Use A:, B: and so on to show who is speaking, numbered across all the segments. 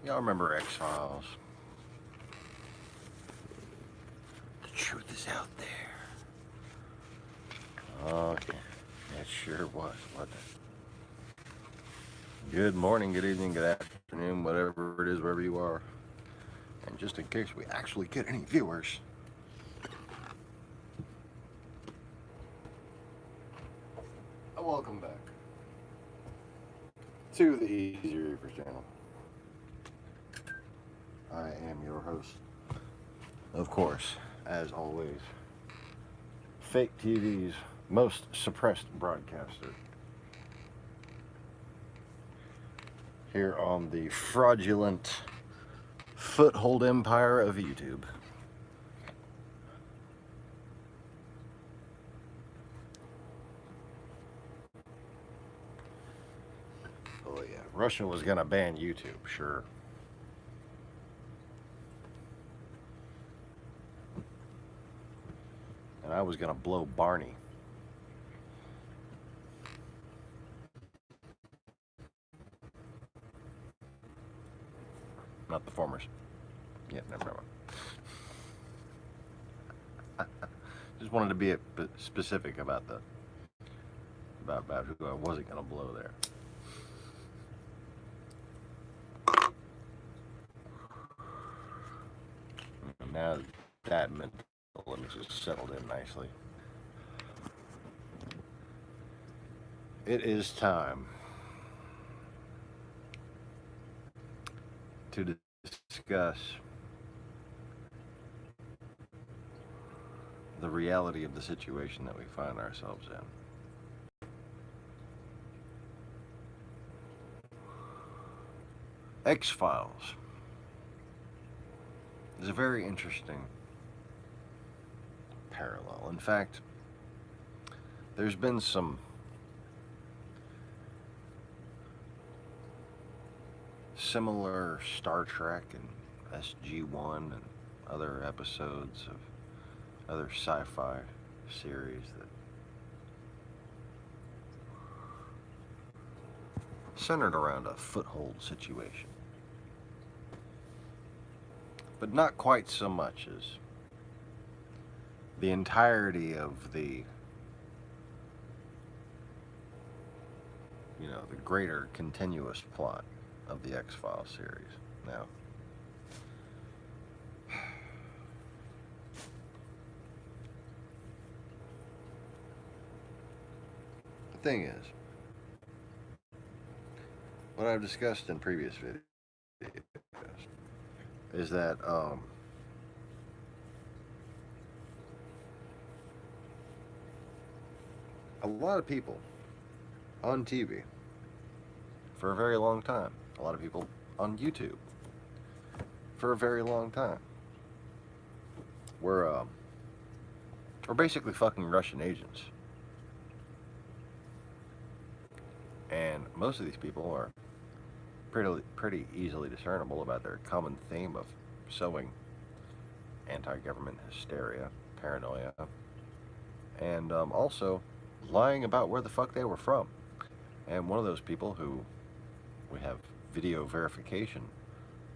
A: Y'all remember X-Files? The truth is out there. Okay. It sure was, wasn't it? Good morning, good evening, good afternoon, whatever it is, wherever you are. And just in case we actually get any viewers, welcome back to the Easy Reefers channel. I am your host, of course, as always, Fake TV's most suppressed broadcaster, here on the fraudulent foothold empire of YouTube. Oh yeah, Russia was gonna ban YouTube, sure. And I was gonna blow Barney. Not the formers. Yeah, never mind. Just wanted to be specific about about who I wasn't gonna blow there. And now that mental image is settled in nicely. It is time to discuss the reality of the situation that we find ourselves in. X-Files is a very interesting parallel. In fact, there's been some similar Star Trek and SG-1 and other episodes of other sci-fi series that centered around a foothold situation. But not quite so much as the entirety of the greater continuous plot of the X-Files series. Now, the thing is, what I've discussed in previous videos is that a lot of people on TV for a very long time, a lot of people on YouTube for a very long time were basically fucking Russian agents. And most of these people are pretty easily discernible about their common theme of sowing anti-government hysteria, paranoia, and also lying about where the fuck they were from. And one of those people who we have video verification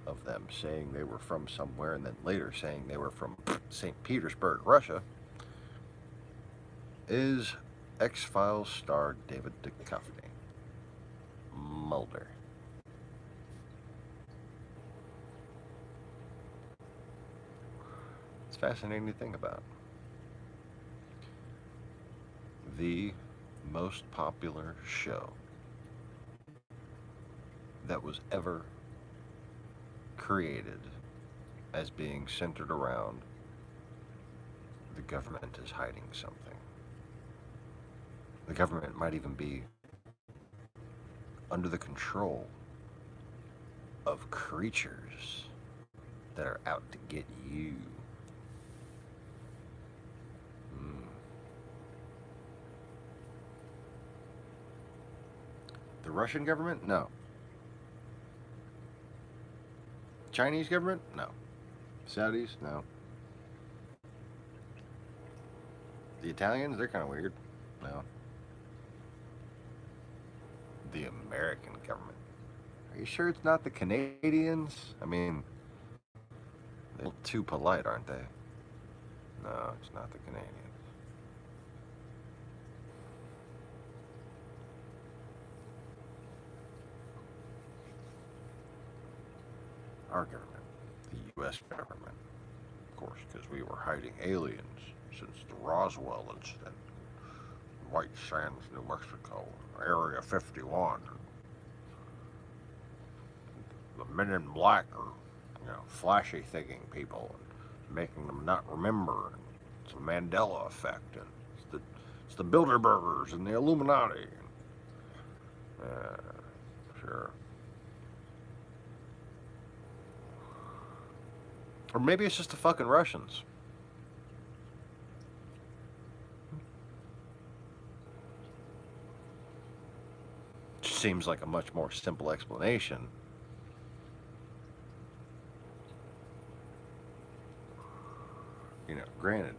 A: of them saying they were from somewhere and then later saying they were from St. Petersburg, Russia, is X-Files star David Duchovny, Mulder. It's fascinating to think about. the most popular show that was ever created as being centered around the government is hiding something. The government might even be under the control of creatures that are out to get you. The Russian government? No. Chinese government? No. Saudis? No. The Italians? They're kind of weird. No. The American government. Are you sure it's not the Canadians? I mean, they're a little too polite, aren't they? No, it's not the Canadians. Our government. The U.S. government. Of course, because we were hiding aliens since the Roswell incident. White Sands, New Mexico. Area 51. The men in black are, flashy thinking people and making them not remember. It's a Mandela effect, and it's the Bilderbergers and the Illuminati. Sure. Or maybe it's just the fucking Russians. Seems like a much more simple explanation. Granted,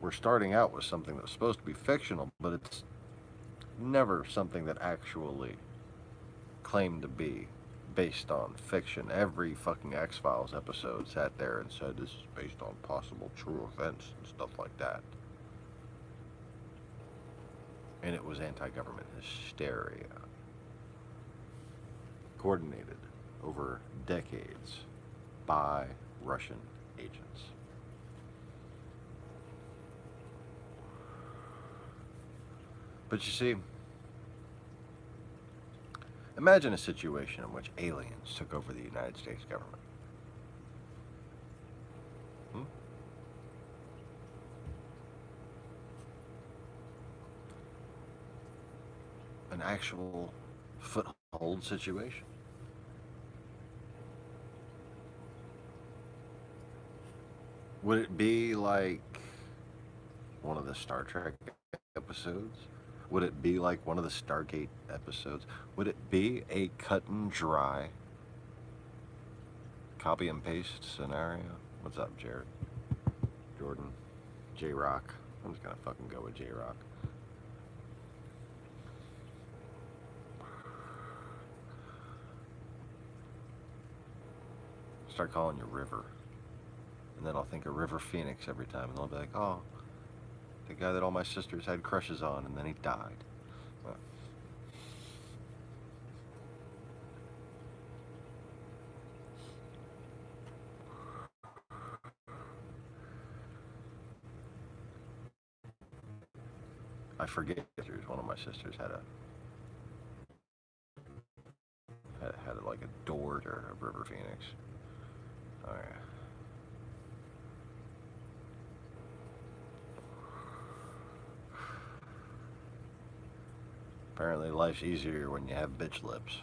A: we're starting out with something that's supposed to be fictional, but it's never something that actually claimed to be based on fiction. Every fucking X-Files episode sat there and said this is based on possible true events and stuff like that. And it was anti-government hysteria. Coordinated over decades by Russian agents. But you see, imagine a situation in which aliens took over the United States government. An actual foothold situation. Would it be like one of the Star Trek episodes? Would it be like one of the Stargate episodes? Would it be a cut and dry copy and paste scenario? What's up, Jared? Jordan? J-Rock? I'm just gonna fucking go with J-Rock. Start calling you River. And then I'll think of River Phoenix every time. And they'll be like, oh, the guy that all my sisters had crushes on, and then he died. I forget. One of my sisters had like a door to River Phoenix. Oh yeah. Apparently life's easier when you have bitch lips.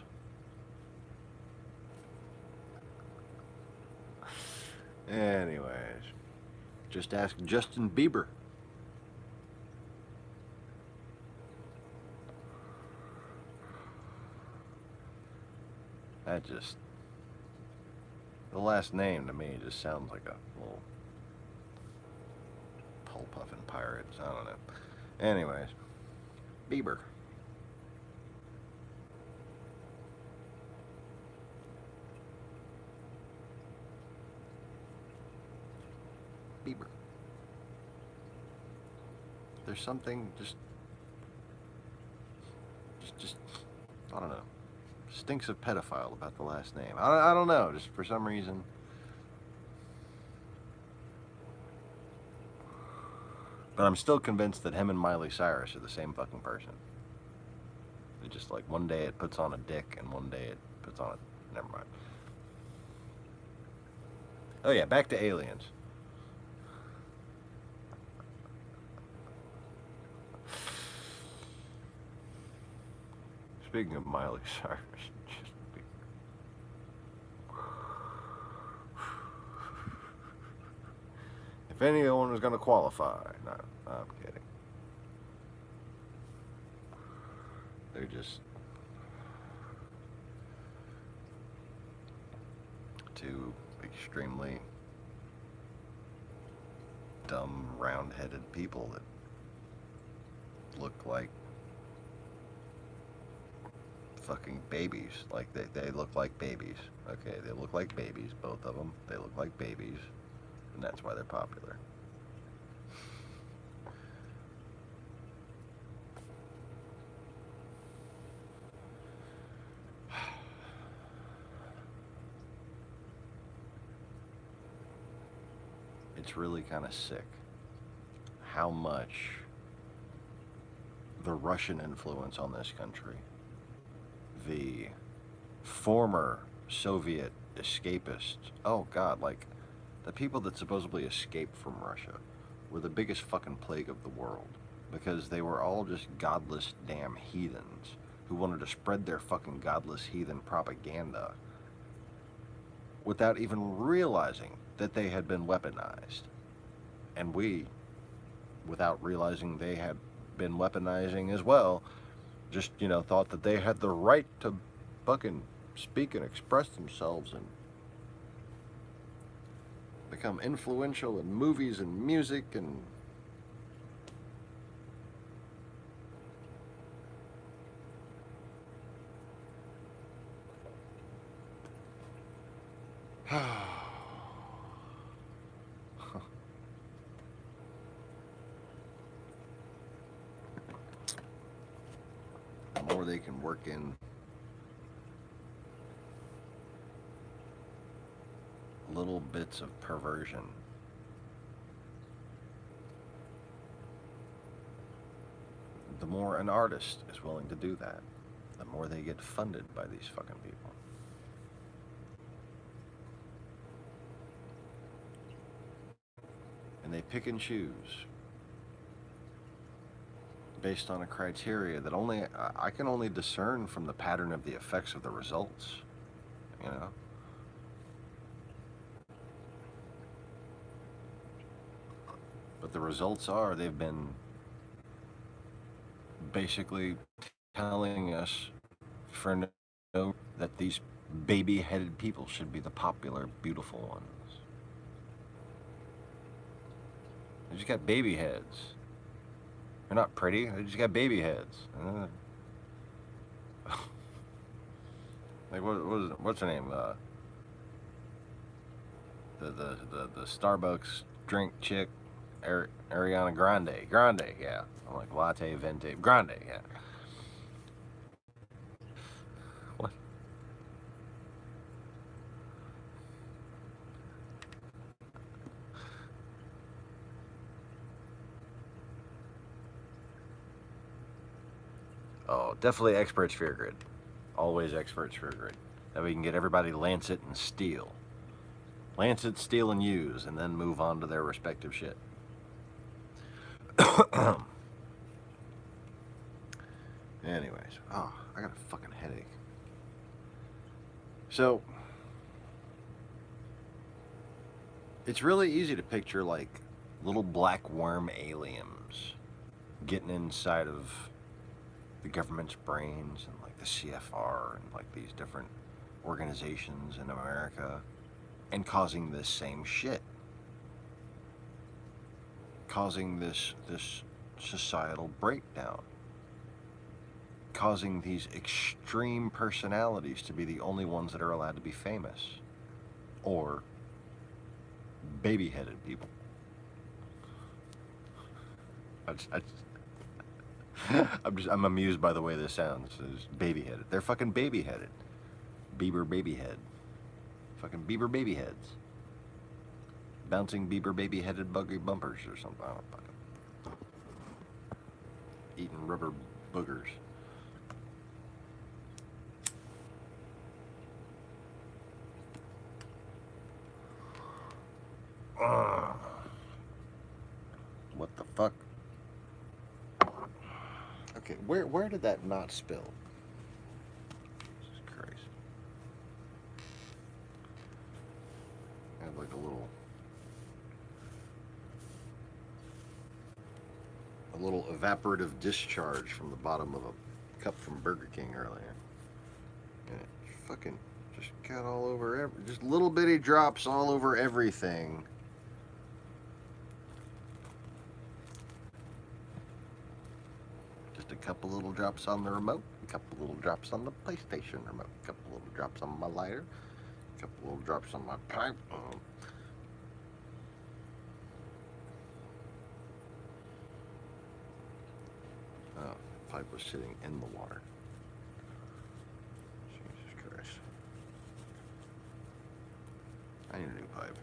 A: Anyways, just ask Justin Bieber. The last name to me just sounds like a little pole puffin pirate. I don't know. Anyways, Bieber. Bieber. There's something just I don't know. Stinks of pedophile about the last name. I don't know. Just for some reason. But I'm still convinced that him and Miley Cyrus are the same fucking person. It's just like one day it puts on a dick and one day it puts on a... Never mind. Oh yeah, back to aliens. Speaking of Miley Cyrus, if anyone was going to qualify, no, I'm kidding. They're just two extremely dumb, round-headed people that look like fucking babies. Like they look like babies. Okay, they look like babies, both of them. They look like babies, and that's why they're popular. It's really kind of sick how much the Russian influence on this country, the former Soviet escapists, oh God, like the people that supposedly escaped from Russia were the biggest fucking plague of the world because they were all just godless damn heathens who wanted to spread their fucking godless heathen propaganda without even realizing that they had been weaponized. And we, without realizing they had been weaponizing as well, just, thought that they had the right to fucking speak and express themselves and become influential in movies and music and the more they can work in little bits of perversion, the more an artist is willing to do that, the more they get funded by these fucking people. And they pick and choose based on a criteria that I can only discern from the pattern of the effects of the results, But the results are they've been basically telling us for no that these baby-headed people should be the popular, beautiful ones. They just got baby heads. They're not pretty. They just got baby heads. Like what's her name? The Starbucks drink chick, Ariana Grande. Grande, yeah. I'm like latte venti. Grande, yeah. What? Oh, definitely expert sphere grid. Always expert sphere grid. That we can get everybody Lancet and steal. Lancet, steal, and use, and then move on to their respective shit. Anyways, I got a fucking headache. So, it's really easy to picture like little black worm aliens getting inside of the government's brains and like the CFR and like these different organizations in America and causing this same shit. Causing this societal breakdown. Causing these extreme personalities to be the only ones that are allowed to be famous. Or baby-headed people. I'm amused by the way this sounds. It's baby-headed. They're fucking baby-headed. Bieber baby-head. Fucking Bieber baby-heads. Bouncing Bieber baby-headed buggy bumpers or something. I don't fucking... eating rubber boogers. What the fuck? Okay, where did that not spill? Jesus Christ. I have like a little evaporative discharge from the bottom of a cup from Burger King earlier. And it fucking just got all over just little bitty drops all over everything. Just a couple little drops on the remote, a couple little drops on the PlayStation remote, a couple little drops on my lighter, a couple little drops on my pipe. Oh, the pipe was sitting in the water. Jesus Christ. I need a new pipe.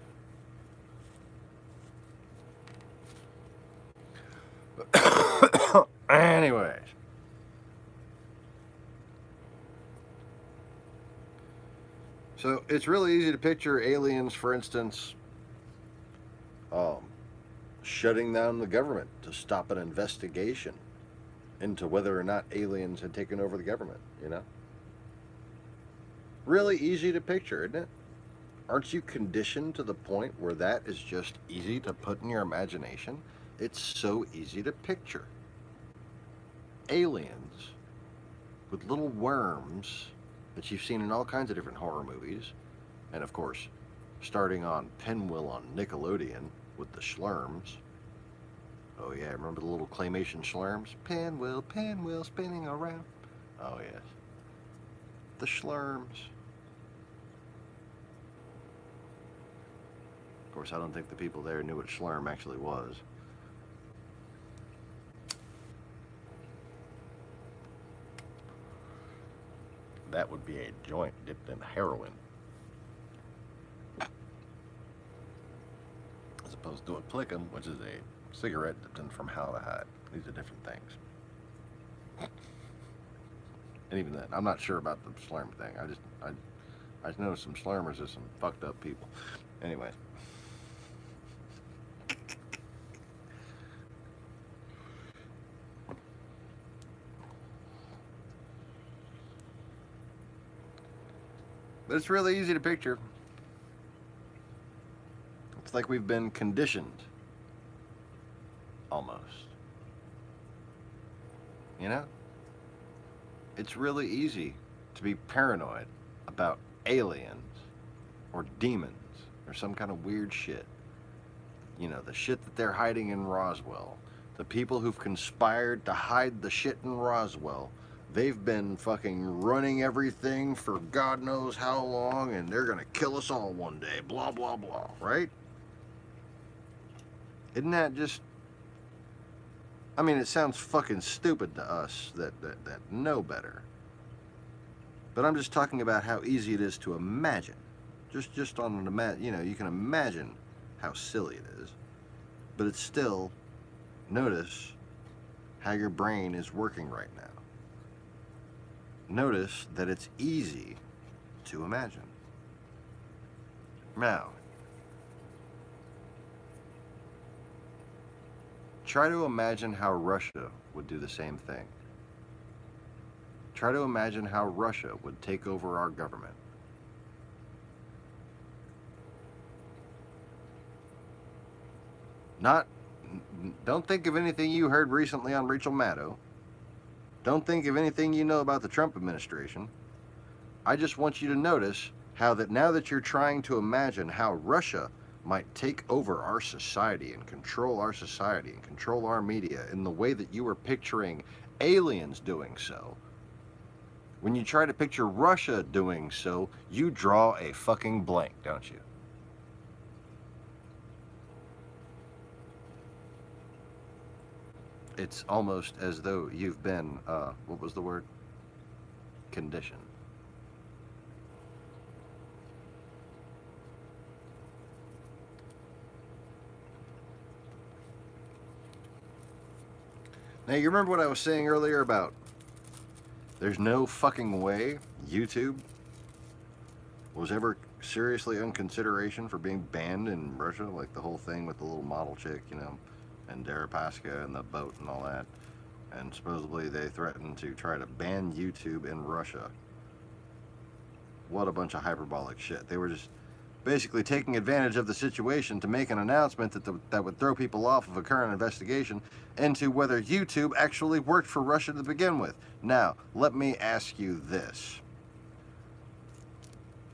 A: Anyways. So it's really easy to picture aliens, for instance, shutting down the government to stop an investigation into whether or not aliens had taken over the government, you know? Really easy to picture, isn't it? Aren't you conditioned to the point where that is just easy to put in your imagination? It's so easy to picture. Aliens with little worms that you've seen in all kinds of different horror movies, and of course, starting on Pinwheel on Nickelodeon with the Schlurms. Oh yeah, remember the little claymation Schlurms? Pinwheel, pinwheel, spinning around. Oh yes. The Schlurms. Of course, I don't think the people there knew what Schlurm actually was. That would be a joint dipped in heroin. As opposed to a Plickum, which is a cigarette dipped in formaldehyde. These are different things. And even then, I'm not sure about the slurm thing. I just know some slurmers are some fucked up people. Anyway. But it's really easy to picture. It's like we've been conditioned. Almost. You know? It's really easy to be paranoid about aliens or demons or some kind of weird shit. You know, the shit that they're hiding in Roswell. The people who've conspired to hide the shit in Roswell. They've been fucking running everything for God knows how long, and they're gonna kill us all one day. Blah, blah, blah, right? Isn't that just... I mean, it sounds fucking stupid to us that know better. But I'm just talking about how easy it is to imagine. Just on an you know, you can imagine how silly it is. But it's still, notice how your brain is working right now. Notice that it's easy to imagine. Now, try to imagine how Russia would do the same thing. Try to imagine how Russia would take over our government. Don't think of anything you heard recently on Rachel Maddow. Don't think of anything you know about the Trump administration. I just want you to notice how that now that you're trying to imagine how Russia might take over our society and control our society and control our media in the way that you were picturing aliens doing so, when you try to picture Russia doing so, you draw a fucking blank, don't you? It's almost as though you've been, what was the word? Conditioned. Now, you remember what I was saying earlier about there's no fucking way YouTube was ever seriously in consideration for being banned in Russia? Like the whole thing with the little model chick, you know, and Deripaska and the boat and all that. And supposedly they threatened to try to ban YouTube in Russia. What a bunch of hyperbolic shit. They were just basically taking advantage of the situation to make an announcement that would throw people off of a current investigation into whether YouTube actually worked for Russia to begin with. Now, let me ask you this.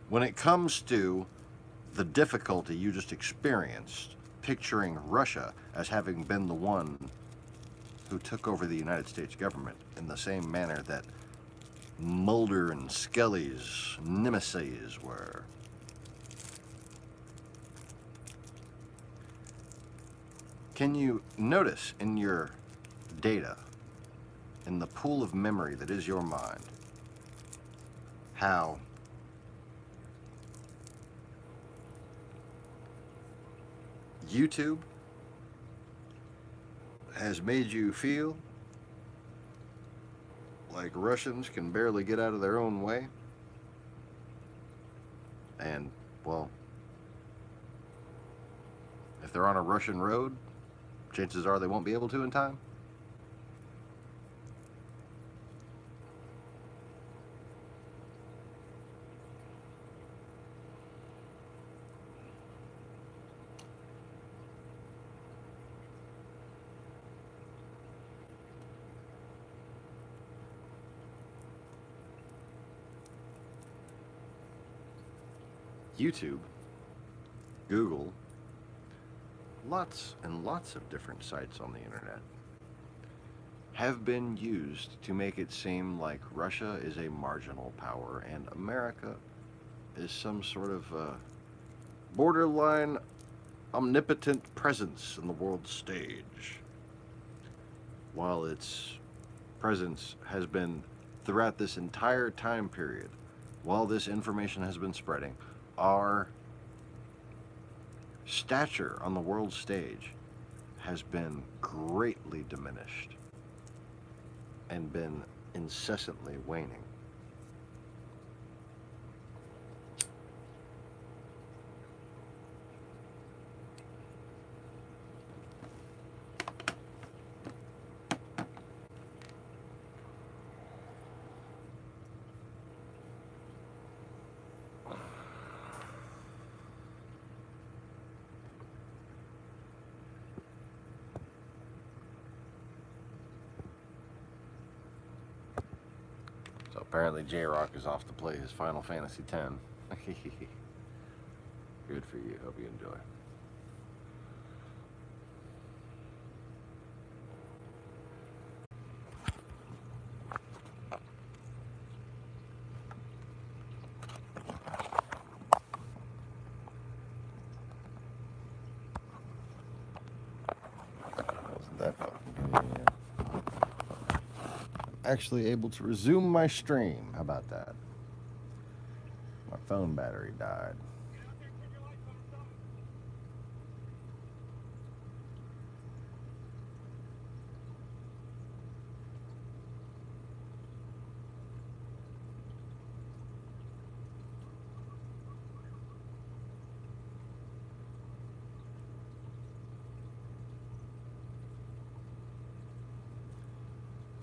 A: When it comes to the difficulty you just experienced picturing Russia as having been the one who took over the United States government in the same manner that Mulder and Scully's nemesis were, can you notice in your data, in the pool of memory that is your mind, how YouTube has made you feel like Russians can barely get out of their own way? And, well, if they're on a Russian road, chances are they won't be able to in time. YouTube, Google, lots and lots of different sites on the internet have been used to make it seem like Russia is a marginal power and America is some sort of borderline omnipotent presence in the world stage, while its presence has been throughout this entire time period, while this information has been spreading, our stature on the world stage has been greatly diminished and been incessantly waning. So apparently J-Rock is off to play his Final Fantasy X. Good for you. Hope you enjoy. Wasn't that fun? Yeah. Actually able to resume my stream. How about that? My phone battery died.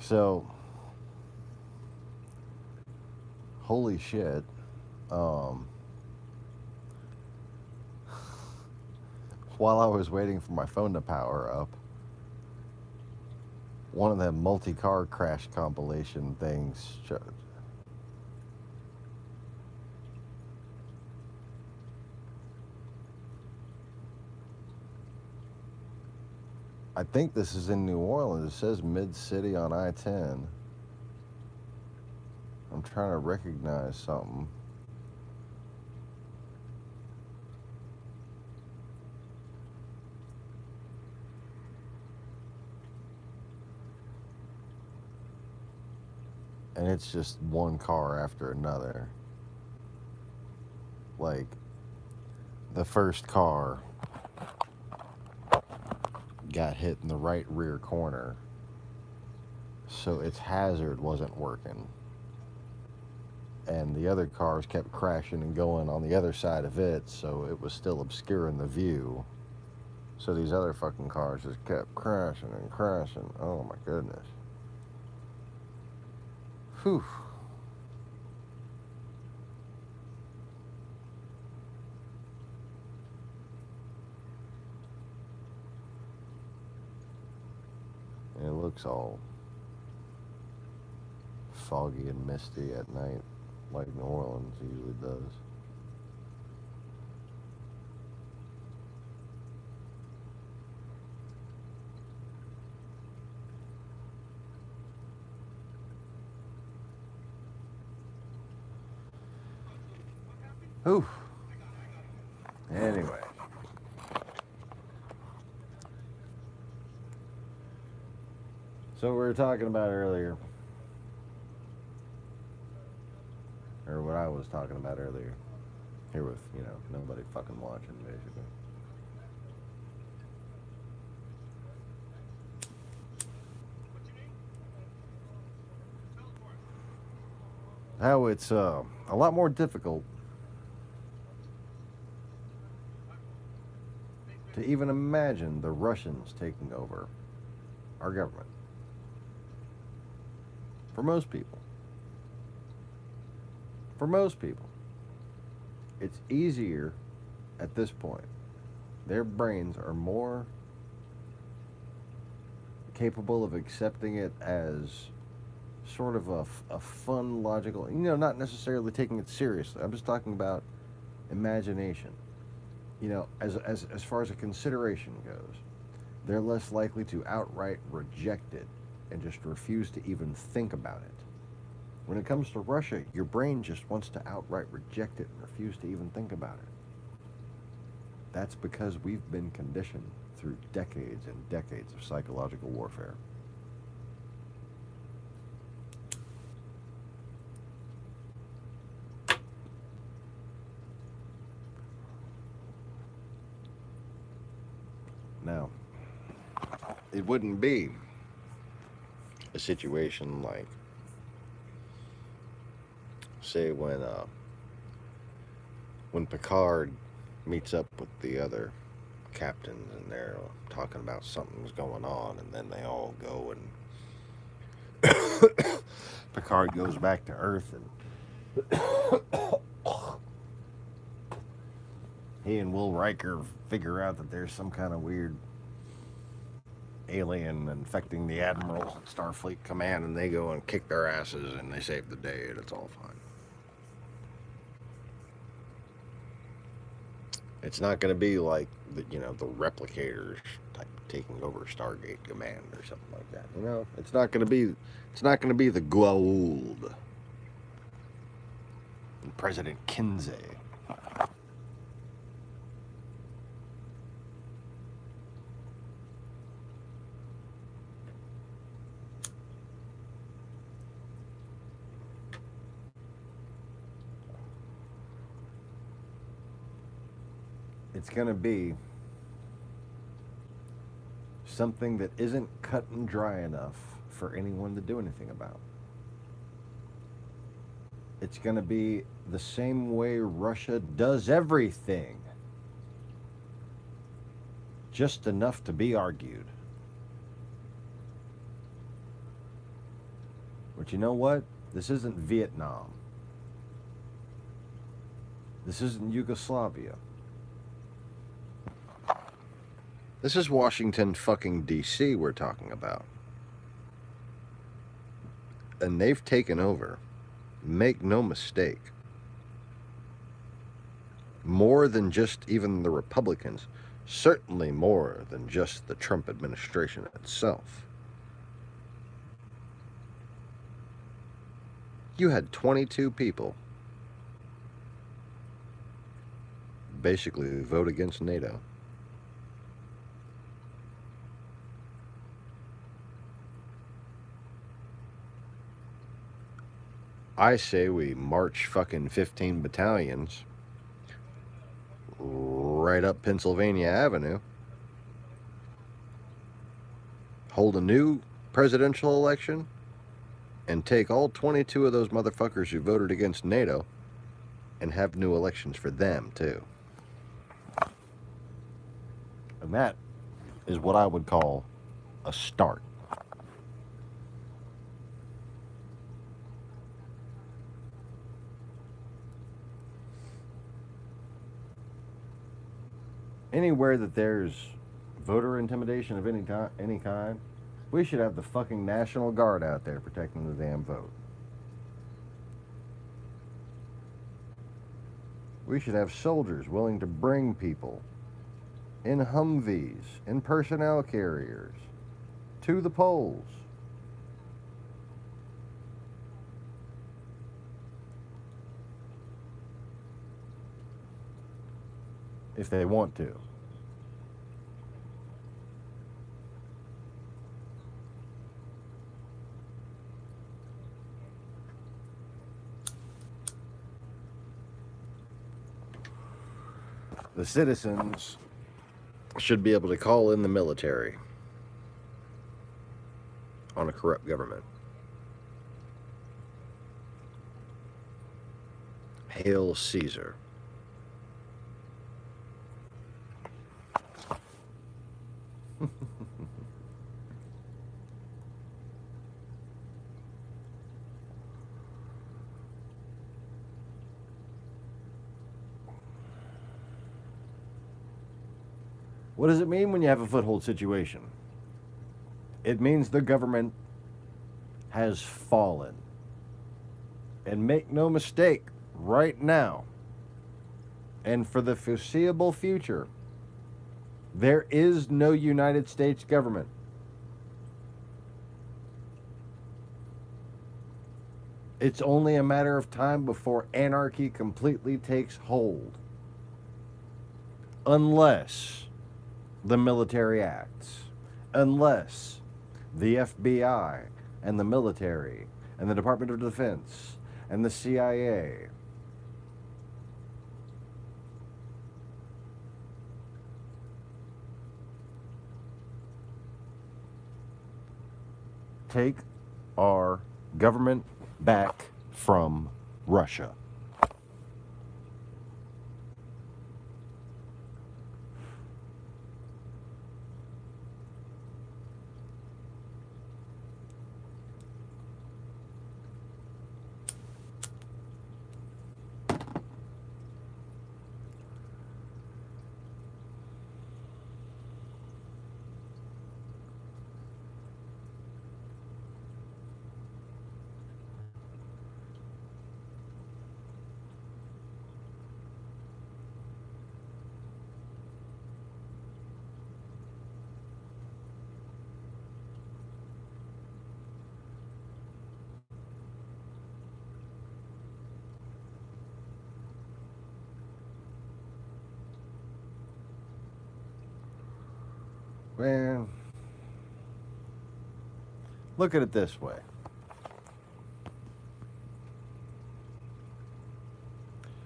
A: So, holy shit. While I was waiting for my phone to power up, one of them multi-car crash compilation things showed. I think this is in New Orleans. It says Mid-City on I-10. I'm trying to recognize something. And it's just one car after another. Like, the first car got hit in the right rear corner. so its hazard wasn't working. And the other cars kept crashing and going on the other side of it, so it was still obscuring the view. So these other fucking cars just kept crashing and crashing. Oh my goodness. Whew. And it looks all foggy and misty at night, like New Orleans usually does. Whew. Anyway. So we were talking about earlier, or what I was talking about earlier, here with, nobody fucking watching, basically. How it's a lot more difficult to even imagine the Russians taking over our government. For most people. For most people. It's easier at this point. Their brains are more capable of accepting it as sort of a fun, logical, not necessarily taking it seriously. I'm just talking about imagination. As far as a consideration goes, they're less likely to outright reject it and just refuse to even think about it. When it comes to Russia, your brain just wants to outright reject it and refuse to even think about it. That's because we've been conditioned through decades and decades of psychological warfare. Now, it wouldn't be a situation like, say, when Picard meets up with the other captains and they're talking about something's going on, and then they all go and Picard goes back to Earth, and he and Will Riker figure out that there's some kind of weird alien infecting the Admiral at Starfleet Command, and they go and kick their asses and they save the day, and it's all fine. It's not going to be like the replicators type taking over Stargate Command or something like that. It's not going to be the Goa'uld and President Kinsey. It's going to be something that isn't cut and dry enough for anyone to do anything about. It's going to be the same way Russia does everything. Just enough to be argued. But you know what? This isn't Vietnam. This isn't Yugoslavia. This is Washington fucking D.C. we're talking about. And they've taken over. Make no mistake. More than just even the Republicans. Certainly more than just the Trump administration itself. You had 22 people basically vote against NATO. I say we march fucking 15 battalions right up Pennsylvania Avenue, hold a new presidential election, and take all 22 of those motherfuckers who voted against NATO and have new elections for them, too. And that is what I would call a start. Anywhere that there's voter intimidation of any kind, we should have the fucking National Guard out there protecting the damn vote. We should have soldiers willing to bring people in Humvees, in personnel carriers, to the polls. If they want to. The citizens should be able to call in the military on a corrupt government. Hail Caesar. What does it mean when you have a foothold situation? It means the government has fallen. And make no mistake, right now, and for the foreseeable future, there is no United States government. It's only a matter of time before anarchy completely takes hold. Unless the military acts. Unless the FBI and the military and the Department of Defense and the CIA take our government back from Russia. Man, look at it this way.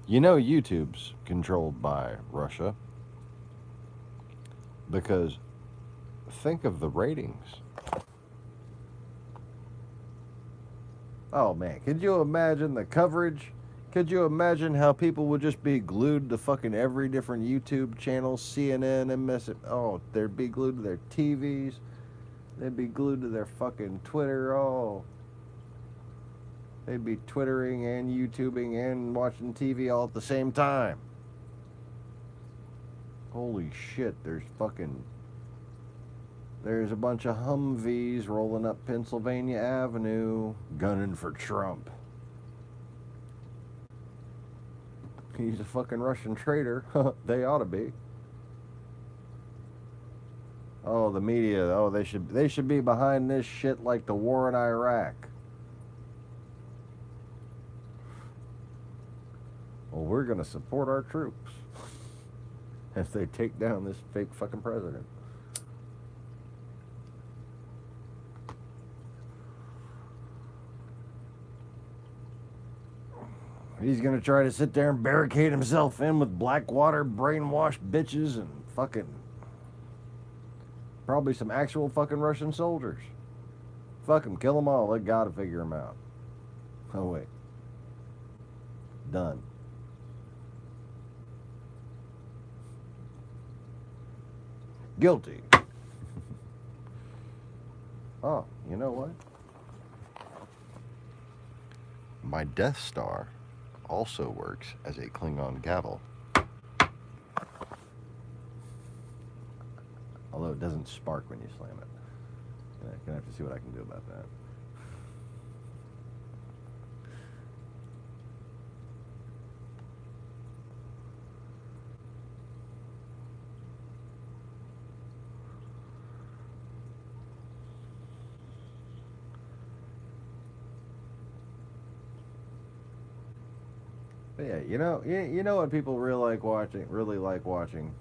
A: You know YouTube's controlled by Russia because think of the ratings. Oh man, could you imagine the coverage? Could you imagine how people would just be glued to fucking every different YouTube channel, CNN, MS? Oh, they'd be glued to their TVs. They'd be glued to their fucking Twitter. Oh, they'd be Twittering and YouTubing and watching TV all at the same time. Holy shit, there's a bunch of Humvees rolling up Pennsylvania Avenue, gunning for Trump. He's a fucking Russian traitor. They ought to be. Oh, the media. Oh, they should be behind this shit like the war in Iraq. Well, we're gonna support our troops as they take down this fake fucking president. He's gonna try to sit there and barricade himself in with Blackwater brainwashed bitches and fucking probably some actual fucking Russian soldiers. Fuck them, kill them all. Let God figure them out. Oh wait, done. Guilty. Oh, you know what? My Death Star also works as a Klingon gavel. Although it doesn't spark when you slam it. I'm gonna have to see what I can do about that. But yeah, you know what people really like watching?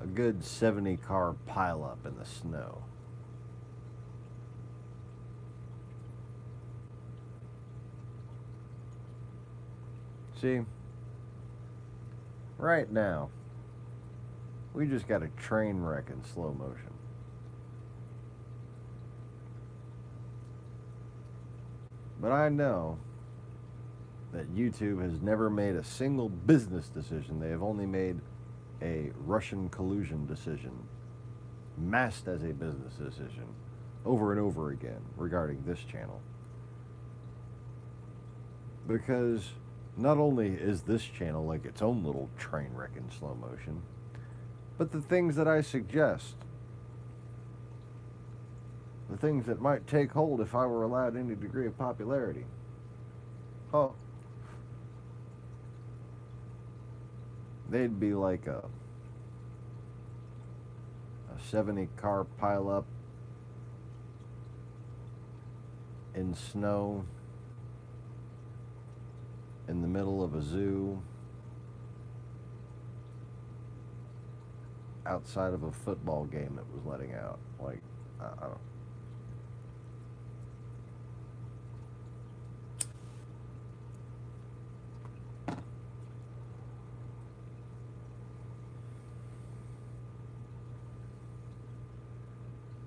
A: A good 70 car pileup in the snow. See, right now, we just got a train wreck in slow motion. But I know that YouTube has never made a single business decision. They have only made a Russian collusion decision, masked as a business decision, over and over again regarding this channel. Because not only is this channel like its own little train wreck in slow motion, but the things that I suggest, the things that might take hold if I were allowed any degree of popularity. Oh, they'd be like a 70 car pileup in snow in the middle of a zoo outside of a football game that was letting out. Like, I don't.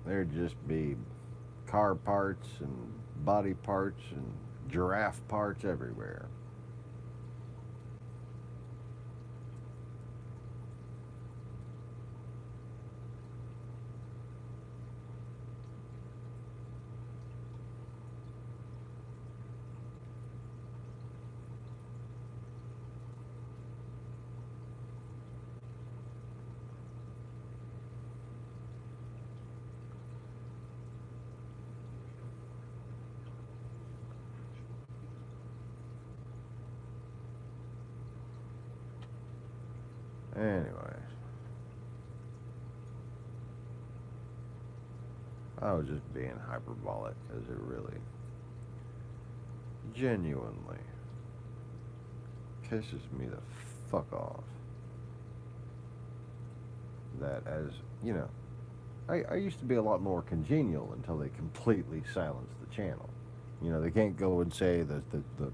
A: There'd just be car parts and body parts and giraffe parts everywhere. Anyway, I was just being hyperbolic because it really, genuinely pisses me the fuck off. That I used to be a lot more congenial until they completely silenced the channel. They can't go and say that the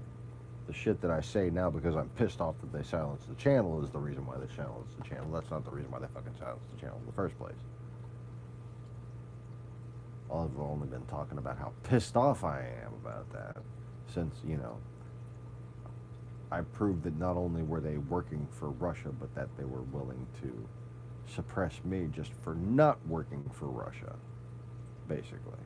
A: shit that I say now because I'm pissed off that they silenced the channel is the reason why they silenced the channel. That's not the reason why they fucking silenced the channel in the first place. I've only been talking about how pissed off I am about that since, I proved that not only were they working for Russia, but that they were willing to suppress me just for not working for Russia, basically.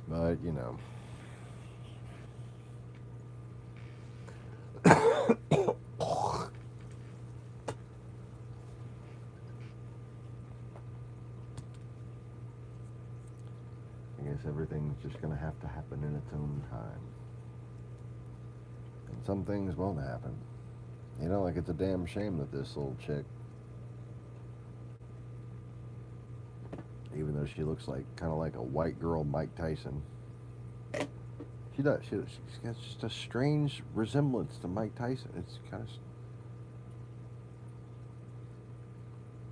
A: But, I guess everything's just going to have to happen in its own time. And some things won't happen. Like it's a damn shame that this little chick, even though she looks like kind of like a white girl Mike Tyson, she does. She's got just a strange resemblance to Mike Tyson. It's kind of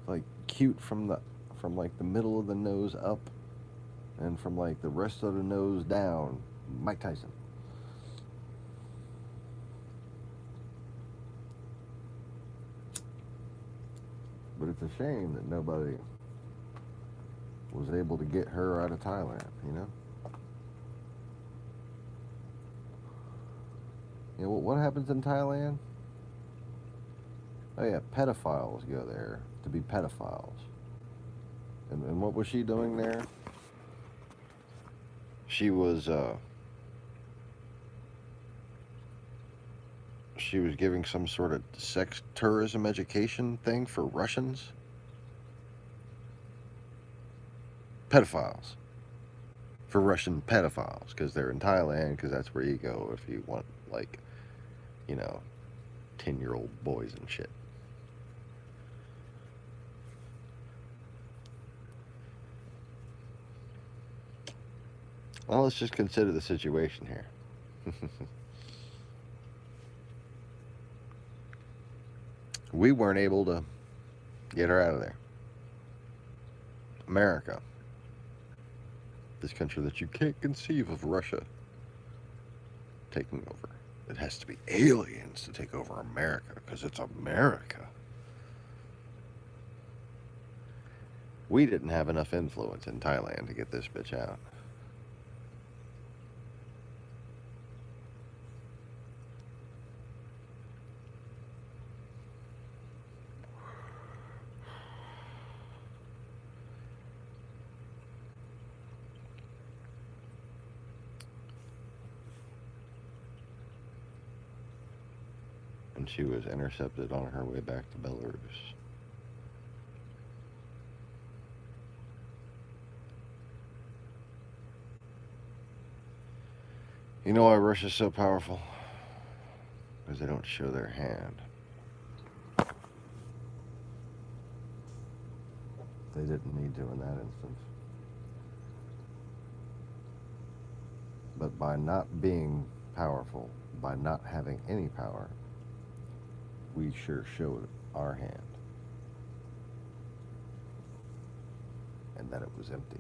A: like cute from like the middle of the nose up, and from like the rest of the nose down. Mike Tyson. But it's a shame that nobody was able to get her out of Thailand, you know? You know what happens in Thailand? Oh yeah, pedophiles go there to be pedophiles. And what was she doing there? She was giving some sort of sex tourism education thing for Russians. Pedophiles. For Russian pedophiles, because they're in Thailand, because that's where you go if you want, like, you know, 10-year-old boys and shit. Well, let's just consider the situation here. We weren't able to get her out of there. America, this country that you can't conceive of Russia taking over. It has to be aliens to take over America, because it's America. We didn't have enough influence in Thailand to get this bitch out. And she was intercepted on her way back to Belarus. You know why Russia's so powerful? Because they don't show their hand. They didn't need to in that instance. But by not being powerful, by not having any power, we sure showed our hand. And that it was empty.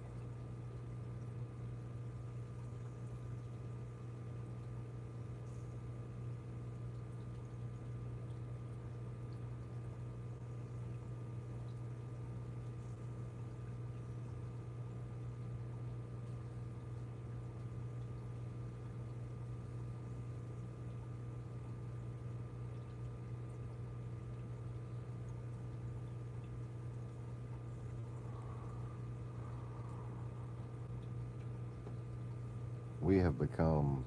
A: We have become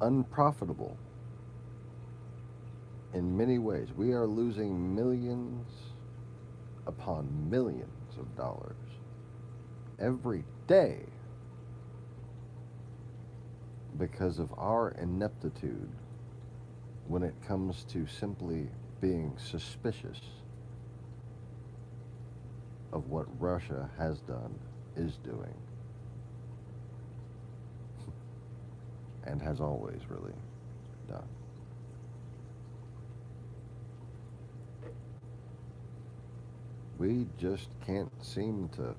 A: unprofitable in many ways. We are losing millions upon millions of dollars every day because of our ineptitude when it comes to simply being suspicious of what Russia has done, is doing, and has always really done. We just can't seem to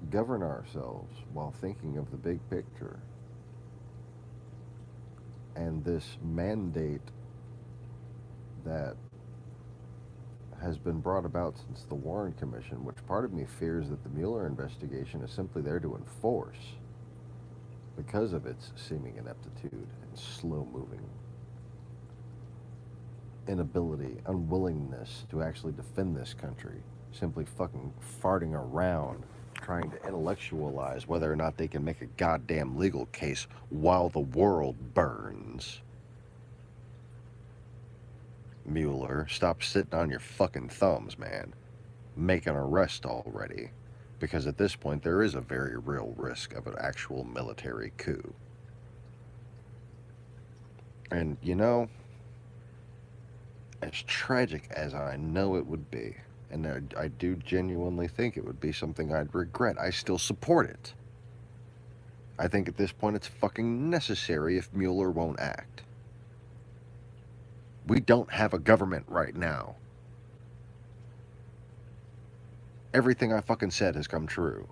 A: govern ourselves while thinking of the big picture. And this mandate that has been brought about since the Warren Commission, which part of me fears that the Mueller investigation is simply there to enforce because of its seeming ineptitude and slow-moving inability, unwillingness to actually defend this country, simply fucking farting around trying to intellectualize whether or not they can make a goddamn legal case while the world burns. Mueller, stop sitting on your fucking thumbs, man. Make an arrest already. Because at this point, there is a very real risk of an actual military coup. And, you know, as tragic as I know it would be, and I do genuinely think it would be something I'd regret, I still support it. I think at this point it's fucking necessary if Mueller won't act. We don't have a government right now. Everything I fucking said has come true.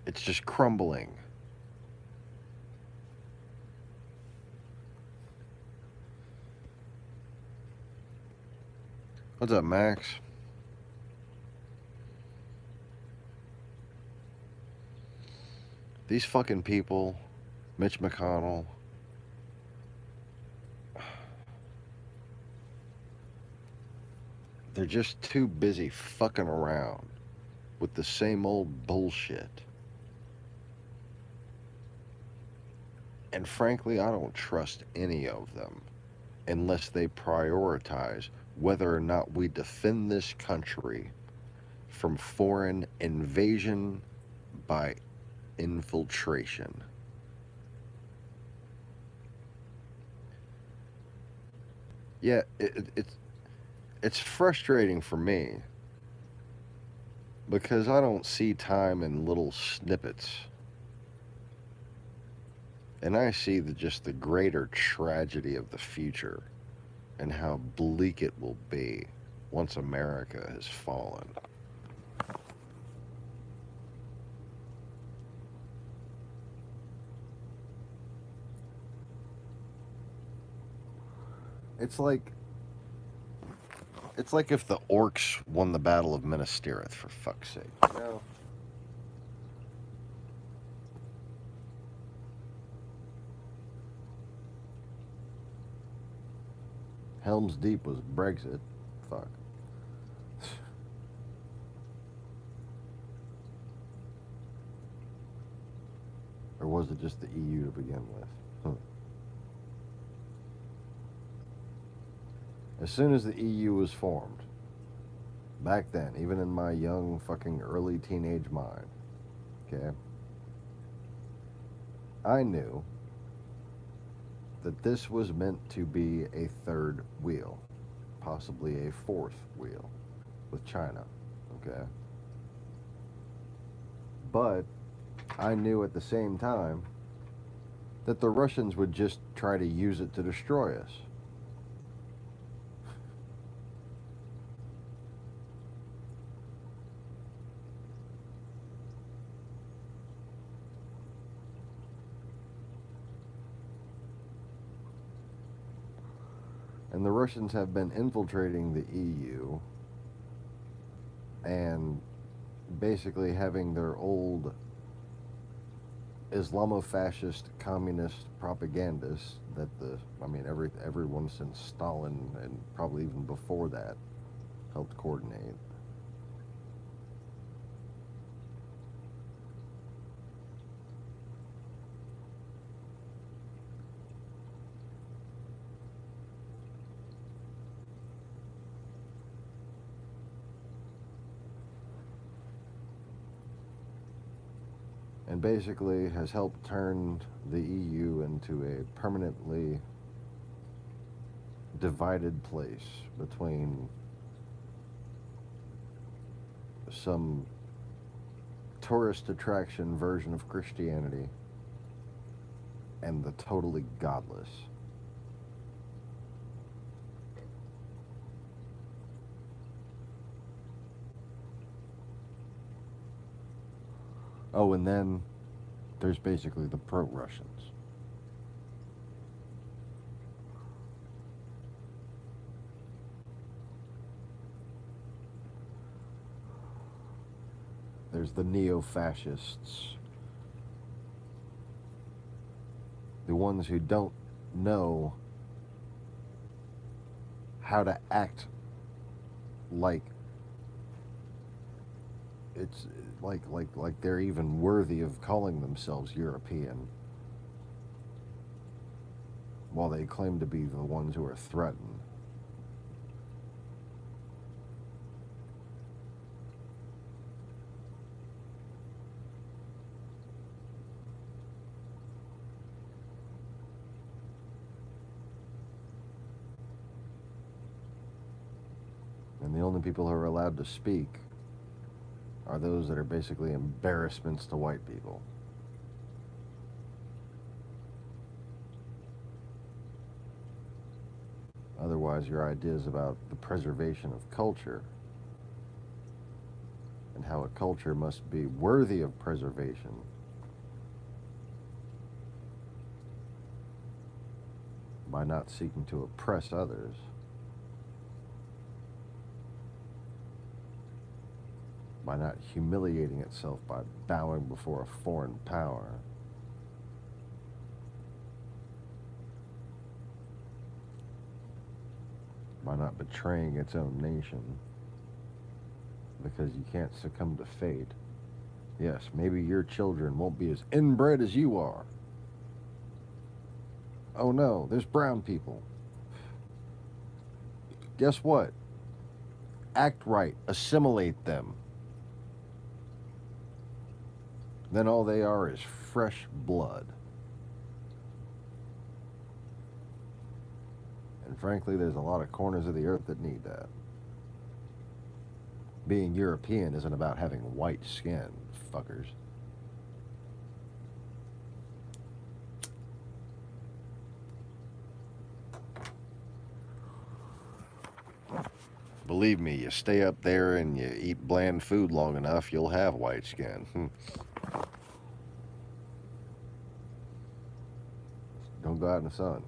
A: It's just crumbling. What's up, Max? These fucking people, Mitch McConnell, they're just too busy fucking around with the same old bullshit. And frankly, I don't trust any of them unless they prioritize whether or not we defend this country from foreign invasion by infiltration. Yeah, it's frustrating for me because I don't see time in little snippets. And I see just the greater tragedy of the future and how bleak it will be once America has fallen. It's like if the orcs won the Battle of Minas Tirith, for fuck's sake. You know? Helm's Deep was Brexit. Fuck. Or was it just the EU to begin with? As soon as the EU was formed, back then, even in my young fucking early teenage mind, okay, I knew that this was meant to be a third wheel, possibly a fourth wheel with China, okay? But I knew at the same time that the Russians would just try to use it to destroy us. And the Russians have been infiltrating the EU and basically having their old Islamofascist communist propagandists that everyone since Stalin and probably even before that helped coordinate. And basically has helped turn the EU into a permanently divided place between some tourist attraction version of Christianity and the totally godless. Oh, and then there's basically the pro-Russians. There's the neo-fascists. The ones who don't know how to act like it's like they're even worthy of calling themselves European, while they claim to be the ones who are threatened. And the only people who are allowed to speak are those that are basically embarrassments to white people. Otherwise, your ideas about the preservation of culture and how a culture must be worthy of preservation by not seeking to oppress others, by not humiliating itself by bowing before a foreign power, by not betraying its own nation, because you can't succumb to fate. Yes, maybe your children won't be as inbred as you are. Oh no, there's brown people. Guess what? Act right, assimilate them. Then all they are is fresh blood. And frankly, there's a lot of corners of the earth that need that. Being European isn't about having white skin, fuckers. Believe me, you stay up there and you eat bland food long enough, you'll have white skin. Don't go out in the sun.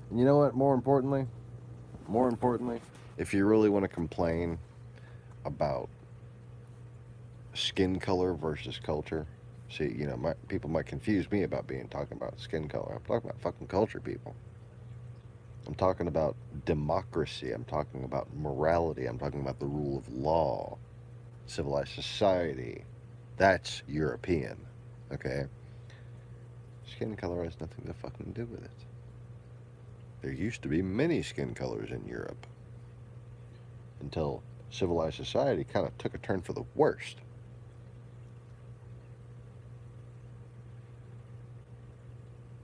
A: And you know what, more importantly, if you really want to complain about skin color versus culture, see, people might confuse me about talking about skin color. I'm talking about fucking culture, people. I'm talking about democracy. I'm talking about morality. I'm talking about the rule of law, civilized society. That's European, okay? Skin color has nothing to fucking do with it. There used to be many skin colors in Europe until civilized society kind of took a turn for the worst.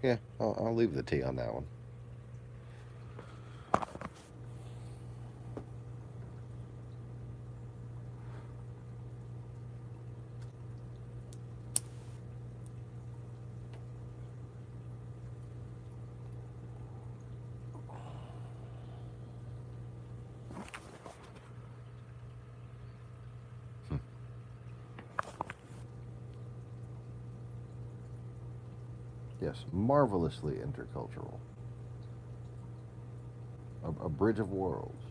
A: Yeah, I'll leave the tea on that one. Yes, marvelously intercultural. A bridge of worlds.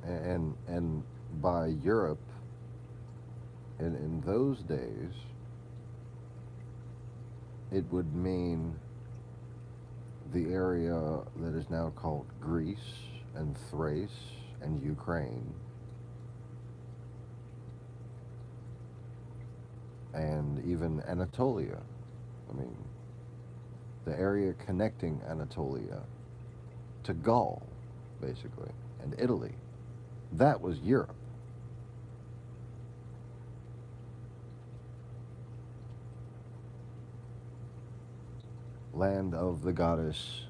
A: And by Europe, in those days, it would mean the area that is now called Greece and Thrace and Ukraine, and even Anatolia. I mean, the area connecting Anatolia to Gaul, basically, and Italy. That was Europe. Land of the goddess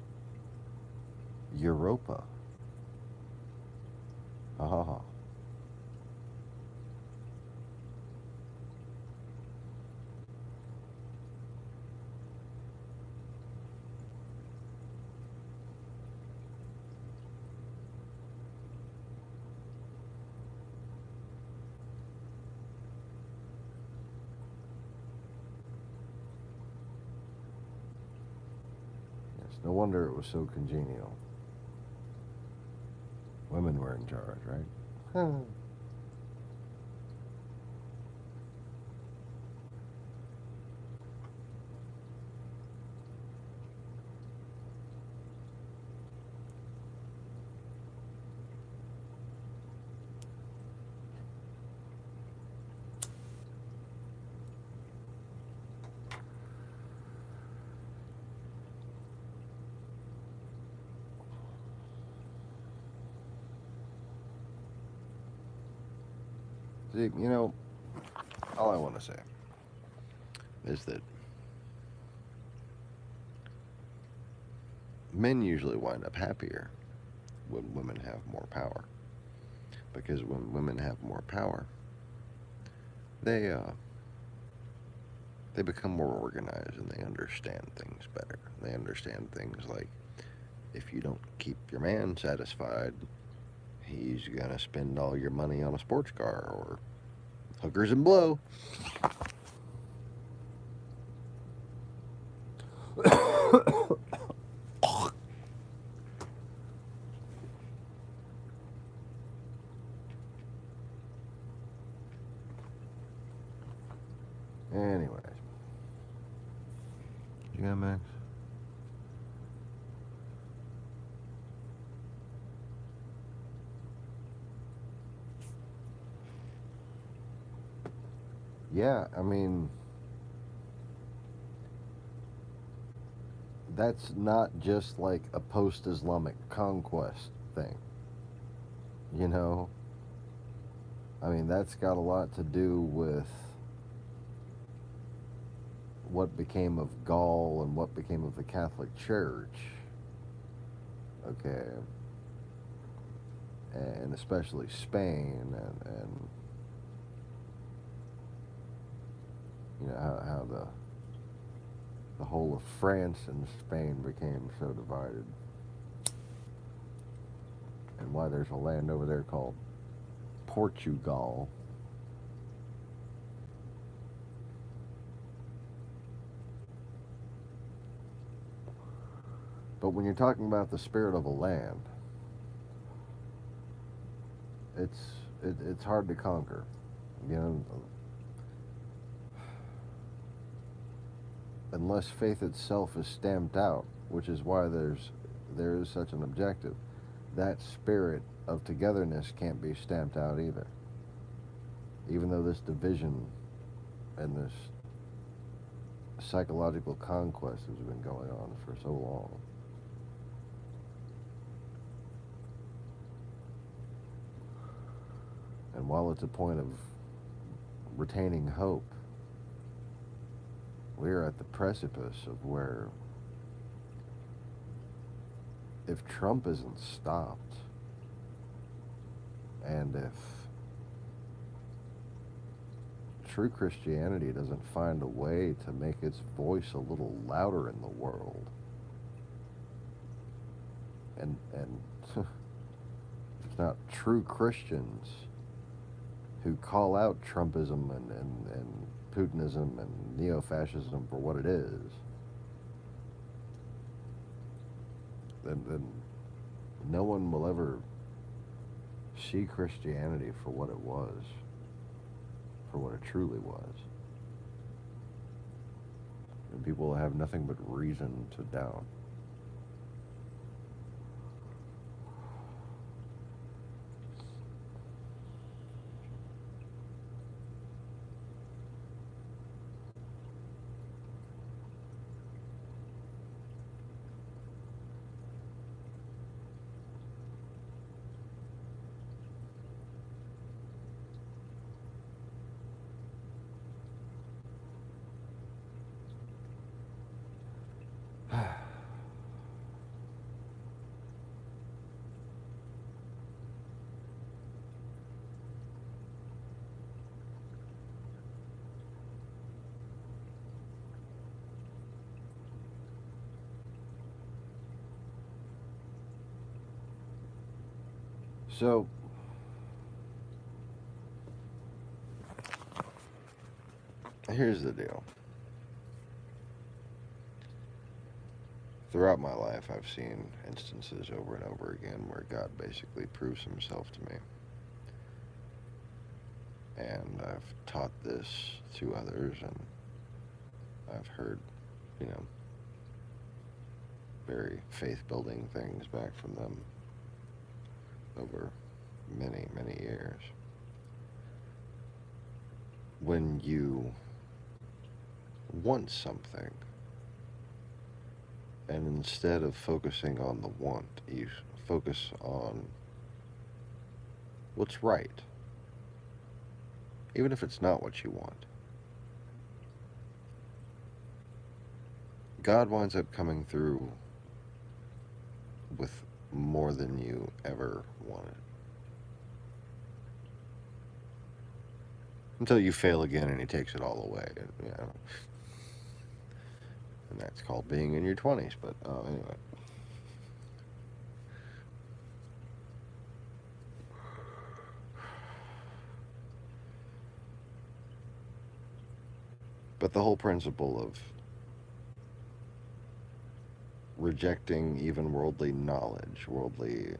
A: Europa. Ha ha ha. Yes, no wonder it was so congenial. Women were in charge, right? See, all I want to say is that men usually wind up happier when women have more power. Because when women have more power, they they become more organized and they understand things better. They understand things like if you don't keep your man satisfied, he's gonna spend all your money on a sports car or hookers and blow. Anyways, you got Max? Yeah, I mean, that's not just like a post-Islamic conquest thing, you know? I mean, that's got a lot to do with what became of Gaul and what became of the Catholic Church, okay? And especially Spain and how the whole of France and Spain became so divided, and why there's a land over there called Portugal. But when you're talking about the spirit of a land, it's hard to conquer. You know, unless faith itself is stamped out, which is why there is such an objective. That spirit of togetherness can't be stamped out either. Even though this division and this psychological conquest has been going on for so long. And while it's a point of retaining hope, we're at the precipice of where if Trump isn't stopped, and if true Christianity doesn't find a way to make its voice a little louder in the world, and it's not true Christians who call out Trumpism and Putinism and neo-fascism for what it is, then no one will ever see Christianity for what it was, for what it truly was. And people will have nothing but reason to doubt. So, here's the deal. Throughout my life, I've seen instances over and over again where God basically proves himself to me. And I've taught this to others, and I've heard, very faith-building things back from them over many, many years. When you want something, and instead of focusing on the want, you focus on what's right. even if it's not what you want. God winds up coming through with more than you ever wanted. Until you fail again and he takes it all away. And that's called being in your 20s. But anyway. But the whole principle of rejecting even worldly knowledge, worldly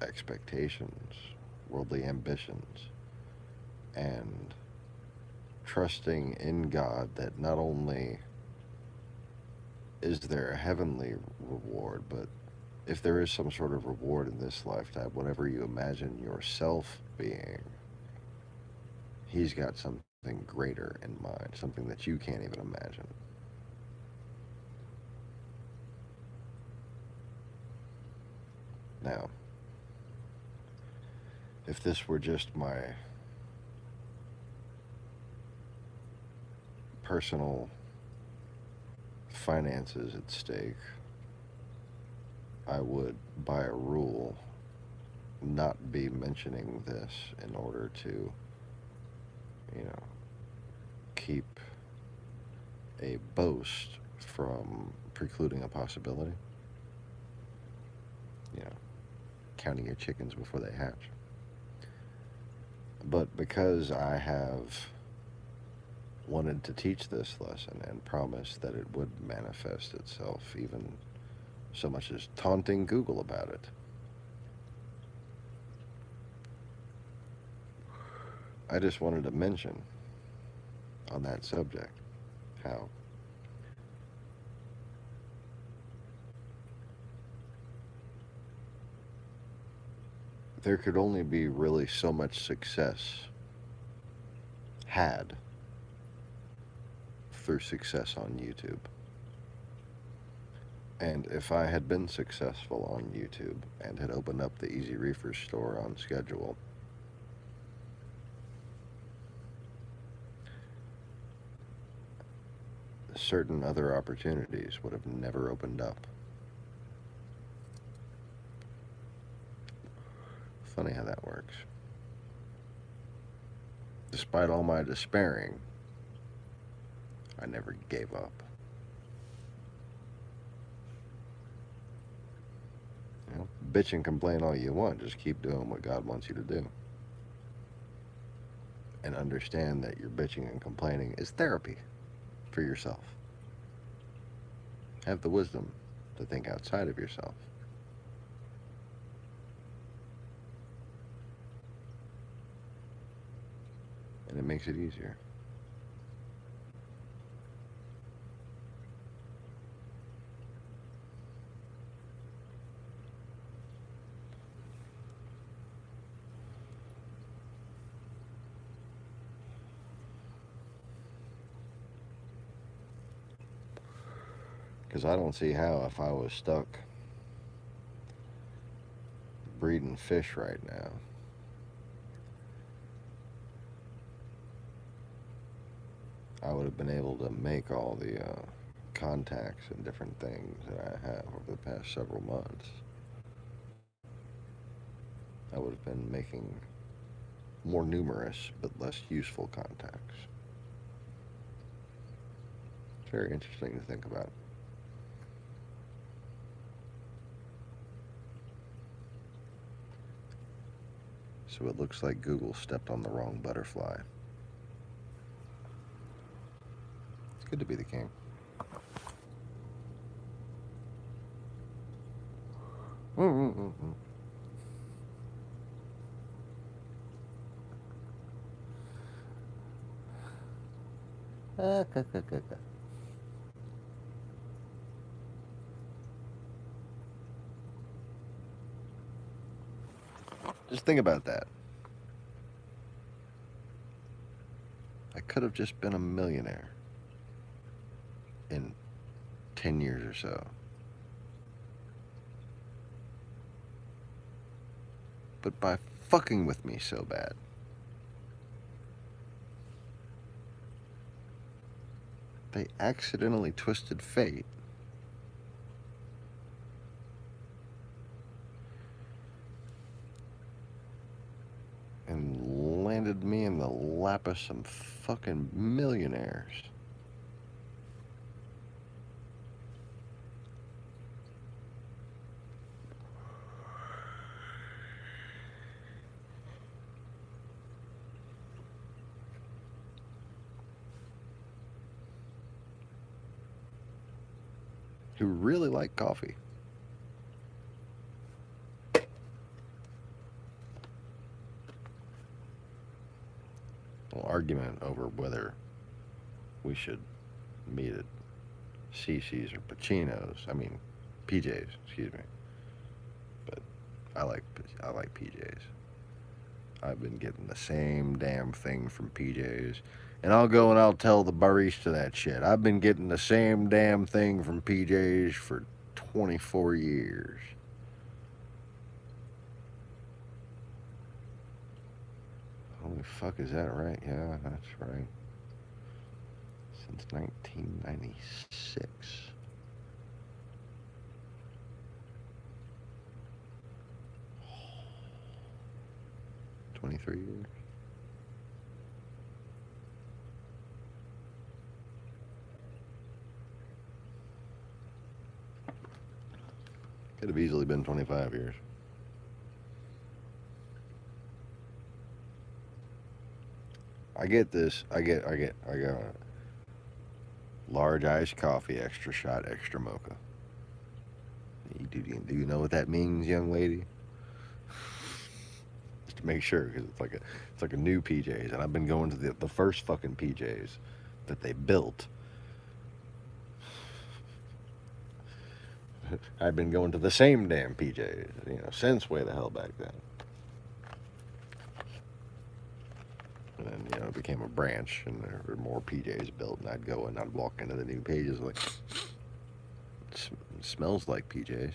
A: expectations, worldly ambitions, and trusting in God that not only is there a heavenly reward, but if there is some sort of reward in this lifetime, whatever you imagine yourself being, He's got something greater in mind, something that you can't even imagine. Now, if this were just my personal finances at stake, I would, by a rule, not be mentioning this in order to, keep a boast from precluding a possibility. Counting your chickens before they hatch. But because I have wanted to teach this lesson and promised that it would manifest itself, even so much as taunting Google about it, I just wanted to mention on that subject how there could only be really so much success had through success on YouTube. And if I had been successful on YouTube and had opened up the Easy Reefers store on schedule, certain other opportunities would have never opened up. Funny how that works. Despite all my despairing, I never gave up. Bitch and complain all you want, just keep doing what God wants you to do. And understand that your bitching and complaining is therapy for yourself. Have the wisdom to think outside of yourself. And it makes it easier. Because I don't see how, if I was stuck breeding fish right now, I would have been able to make all the contacts and different things that I have over the past several months. I would have been making more numerous but less useful contacts. It's very interesting to think about. So it looks like Google stepped on the wrong butterfly. It's good to be the king. Just think about that. I could have just been a millionaire in 10 years or so. But by fucking with me so bad, They accidentally twisted fate and landed me in the lap of some fucking millionaires. Who really like coffee. Argument over whether we should meet at CC's or Pacino's. I mean, PJ's, excuse me. But I like PJ's. I've been getting the same damn thing from PJ's. And I'll go and I'll tell the barista that shit. I've been getting the same damn thing from PJ's for 24 years. Holy fuck, is that right? Yeah, that's right. Since 1996. Oh, 23 years. Could have easily been 25 years. I get this. I got large iced coffee, extra shot, extra mocha. Do you know what that means, young lady? Just to make sure, because it's like a new PJ's, and I've been going to the first fucking PJ's that they built. I've been going to the same damn PJ's, since way the hell back then. And then, it became a branch, and there were more PJs built, and I'd go and I'd walk into the new pages like, it smells like PJs.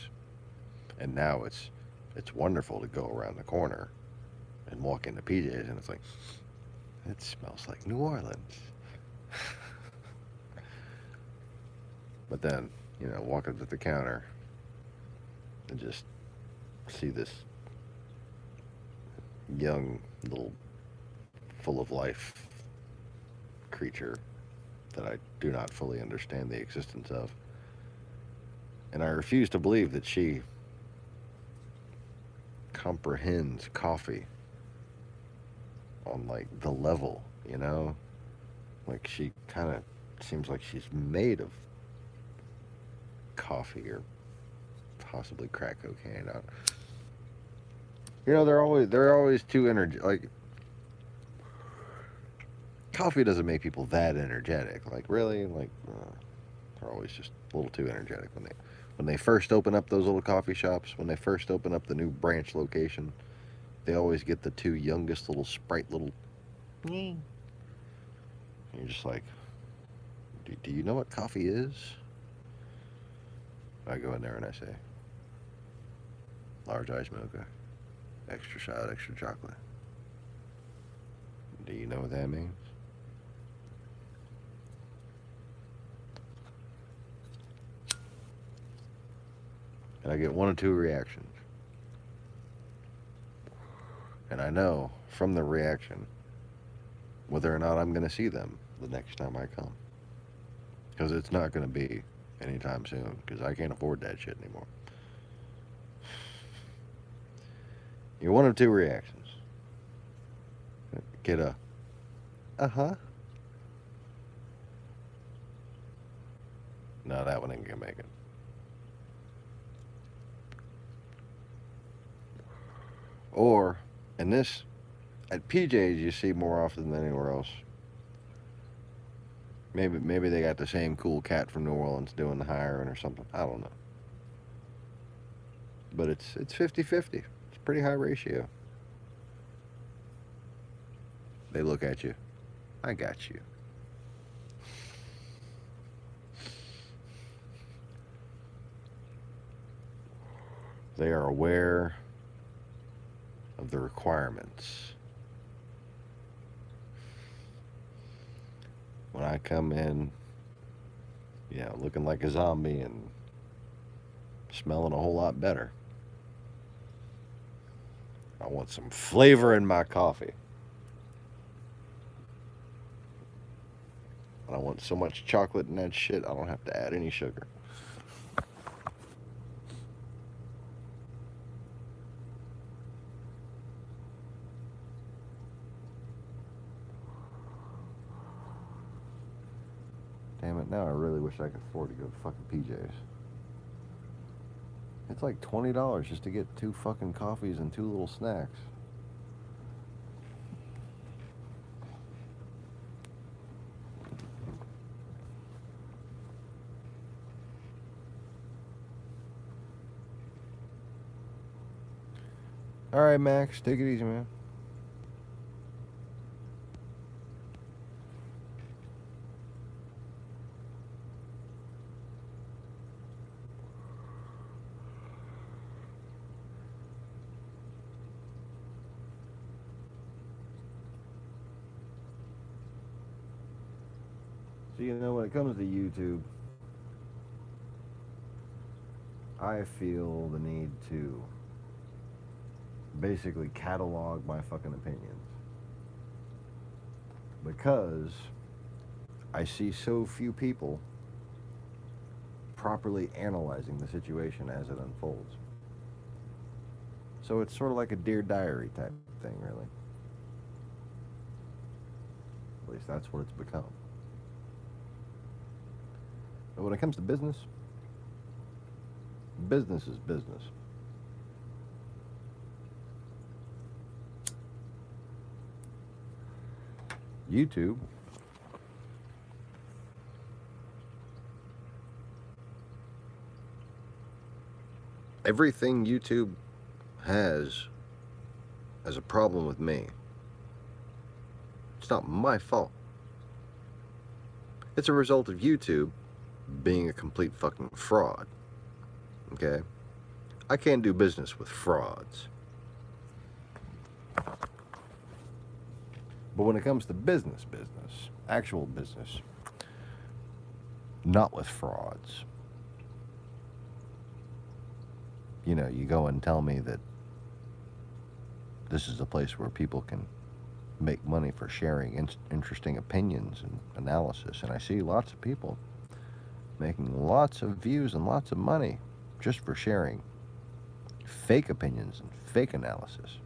A: And now it's wonderful to go around the corner and walk into PJs, and it's like, it smells like New Orleans. But then, walk up to the counter and just see this young little full of life creature that I do not fully understand the existence of. And I refuse to believe that she comprehends coffee on like the level, like she kind of seems like she's made of coffee or possibly crack cocaine. They're always too like coffee doesn't make people that energetic. Like really, they're always just a little too energetic when they first open up those little coffee shops. When they first open up the new branch location, they always get the two youngest little sprite little. And you're just like, do you know what coffee is? I go in there and I say, large iced mocha, extra shot, extra chocolate. Do you know what that means? And I get one or two reactions. And I know from the reaction whether or not I'm going to see them the next time I come. Because it's not going to be anytime soon, because I can't afford that shit anymore. You're one of two reactions. Get a, uh-huh. No, that one ain't going to make it. Or, and this, at PJ's you see more often than anywhere else. Maybe they got the same cool cat from New Orleans doing the hiring or something. I don't know. But it's 50-50. It's a pretty high ratio. They look at you. I got you. They are aware of the requirements. When I come in Yeah, looking like a zombie and smelling a whole lot better. I want some flavor in my coffee. And I want so much chocolate in that shit, I don't have to add any sugar. Damn it, now I really wish I could afford to go to fucking PJ's. It's like $20 just to get 2 fucking coffees and 2 little snacks. All right, Max, take it easy, man. So, you know, when it comes to YouTube, I feel the need to basically catalog my fucking opinions. Because I see so few people properly analyzing the situation as it unfolds. So it's sort of like a Dear Diary type thing, really. At least that's what it's become. But when it comes to business, business is business. YouTube everything YouTube has as a problem with me. It's not my fault. It's a result of YouTube being a complete fucking fraud. Okay? I can't do business with frauds. But when it comes to business, actual business, not with frauds. You know, you go and tell me that this is a place where people can make money for sharing interesting opinions and analysis. And I see lots of people making lots of views and lots of money just for sharing fake opinions and fake analysis.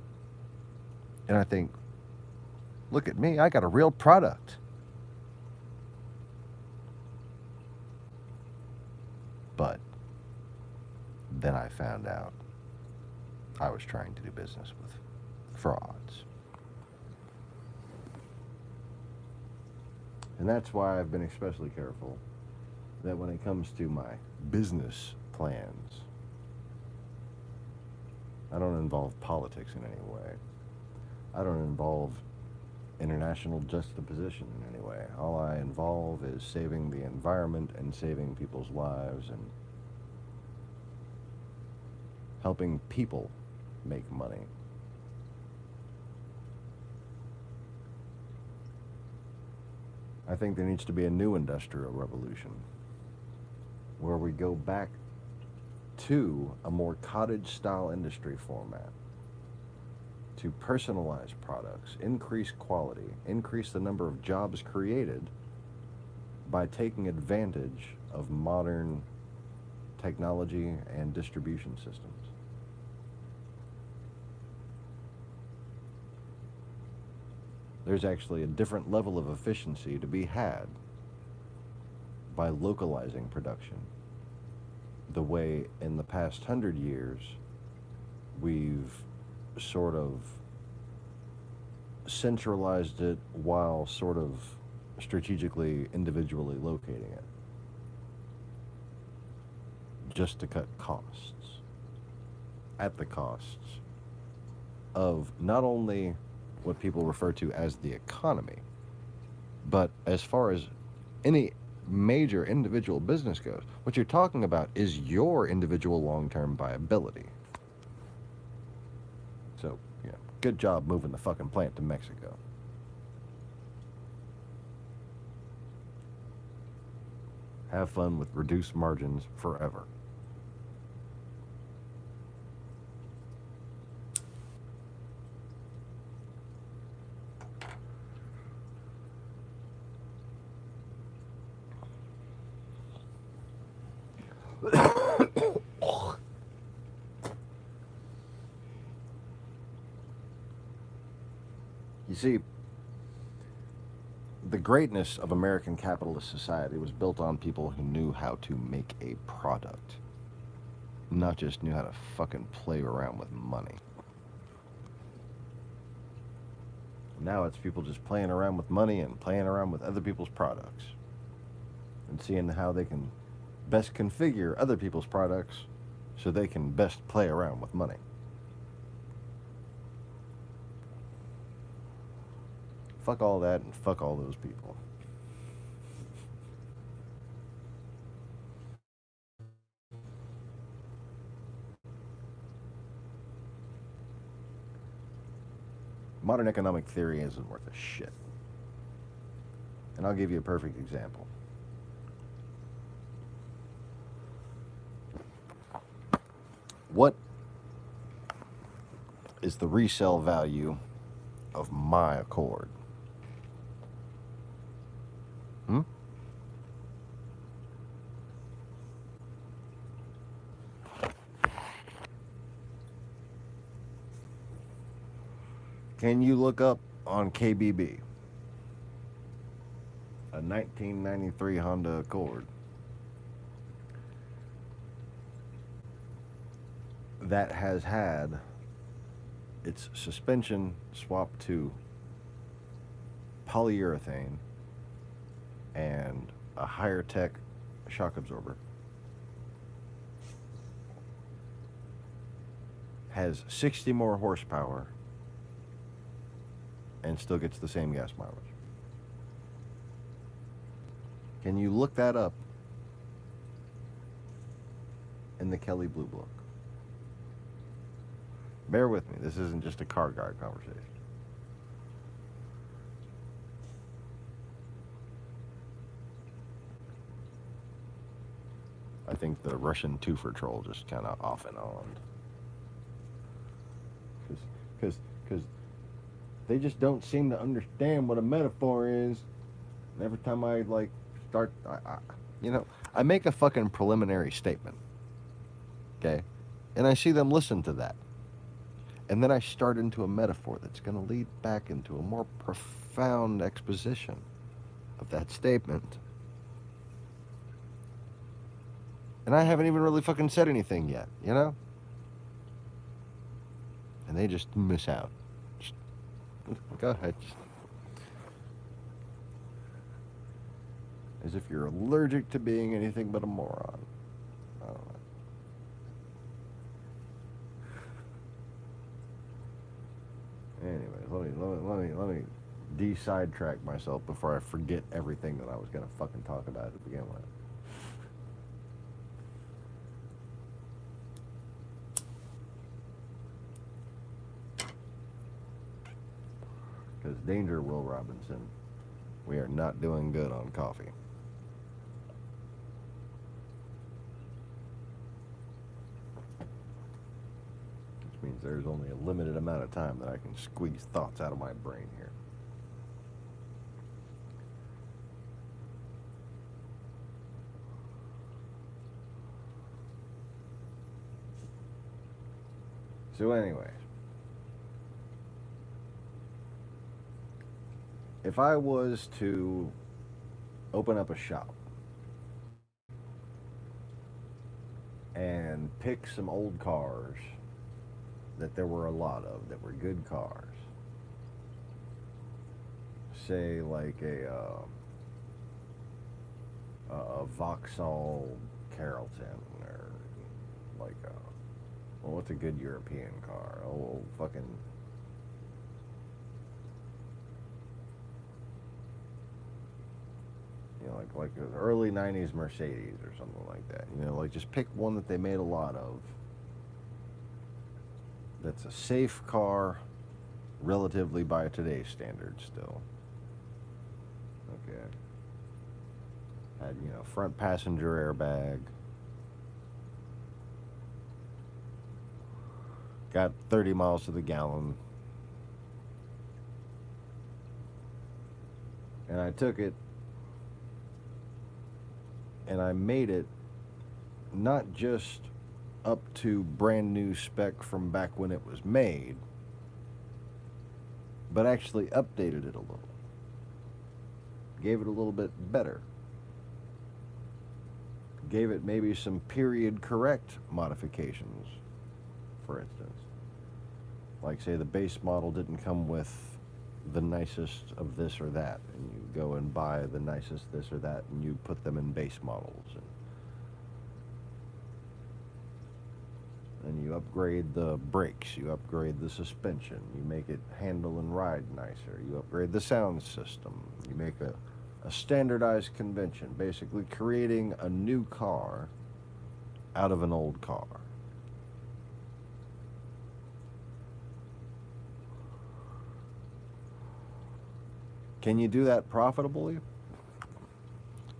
A: And I think, look at me, I got a real product. But then I found out I was trying to do business with frauds. And that's why I've been especially careful that when it comes to my business plans, I don't involve politics in any way. I don't involve international juxtaposition in any way. All I involve is saving the environment and saving people's lives and helping people make money. I think there needs to be a new industrial revolution where we go back to a more cottage-style industry format, to personalize products, increase quality, increase the number of jobs created by taking advantage of modern technology and distribution systems. There's actually a different level of efficiency to be had by localizing production. The way in the past 100 years we've sort of centralized it while sort of strategically, individually locating it, just to cut costs, at the costs of not only what people refer to as the economy, but as far as any major individual business goes, what you're talking about is your individual long-term viability. So, yeah, good job moving the fucking plant to Mexico. have fun with reduced margins forever. You see, the greatness of American capitalist society was built on people who knew how to make a product, not just knew how to fucking play around with money. Now it's people just playing around with money and playing around with other people's products and seeing how they can best configure other people's products so they can best play around with money. Fuck all that and fuck all those people. Modern economic theory isn't worth a shit. And I'll give you a perfect example. What is the resale value of my Accord? Can you look up on KBB a 1993 Honda Accord that has had its suspension swapped to polyurethane and a higher tech shock absorber, has 60 more horsepower, and still gets the same gas mileage? Can you look that up in the Kelly Blue Book? Bear with me, this isn't just a car guy conversation. I think the Russian twofer troll just kind of off and on. Because they just don't seem to understand what a metaphor is. And every time I start, I make a fucking preliminary statement, okay, and I see them listen to that, and then I start into a metaphor that's going to lead back into a more profound exposition of that statement, and I haven't even really fucking said anything yet, and they just miss out. Go ahead. As if you're allergic to being anything but a moron. I don't know. Anyways, let me de-sidetrack myself before I forget everything that I was gonna fucking talk about to begin with. Because danger, Will Robinson, we are not doing good on coffee. Which means there's only a limited amount of time that I can squeeze thoughts out of my brain here. So anyways, if I was to open up a shop and pick some old cars that there were a lot of that were good cars, say like a Vauxhall Carrollton, or like what's a good European car? Oh, fucking like an early 90s Mercedes or something like that. Just pick one that they made a lot of. That's a safe car, relatively by today's standards still. Okay. Had, front passenger airbag. Got 30 miles to the gallon. And I took it and I made it not just up to brand new spec from back when it was made, but actually updated it a little. Gave it a little bit better. Gave it maybe some period correct modifications, for instance. Like, say, the base model didn't come with the nicest of this or that, and you go and buy the nicest this or that, and you put them in base models, and you upgrade the brakes, you upgrade the suspension, you make it handle and ride nicer, you upgrade the sound system, you make a standardized convention, basically creating a new car out of an old car. Can you do that profitably?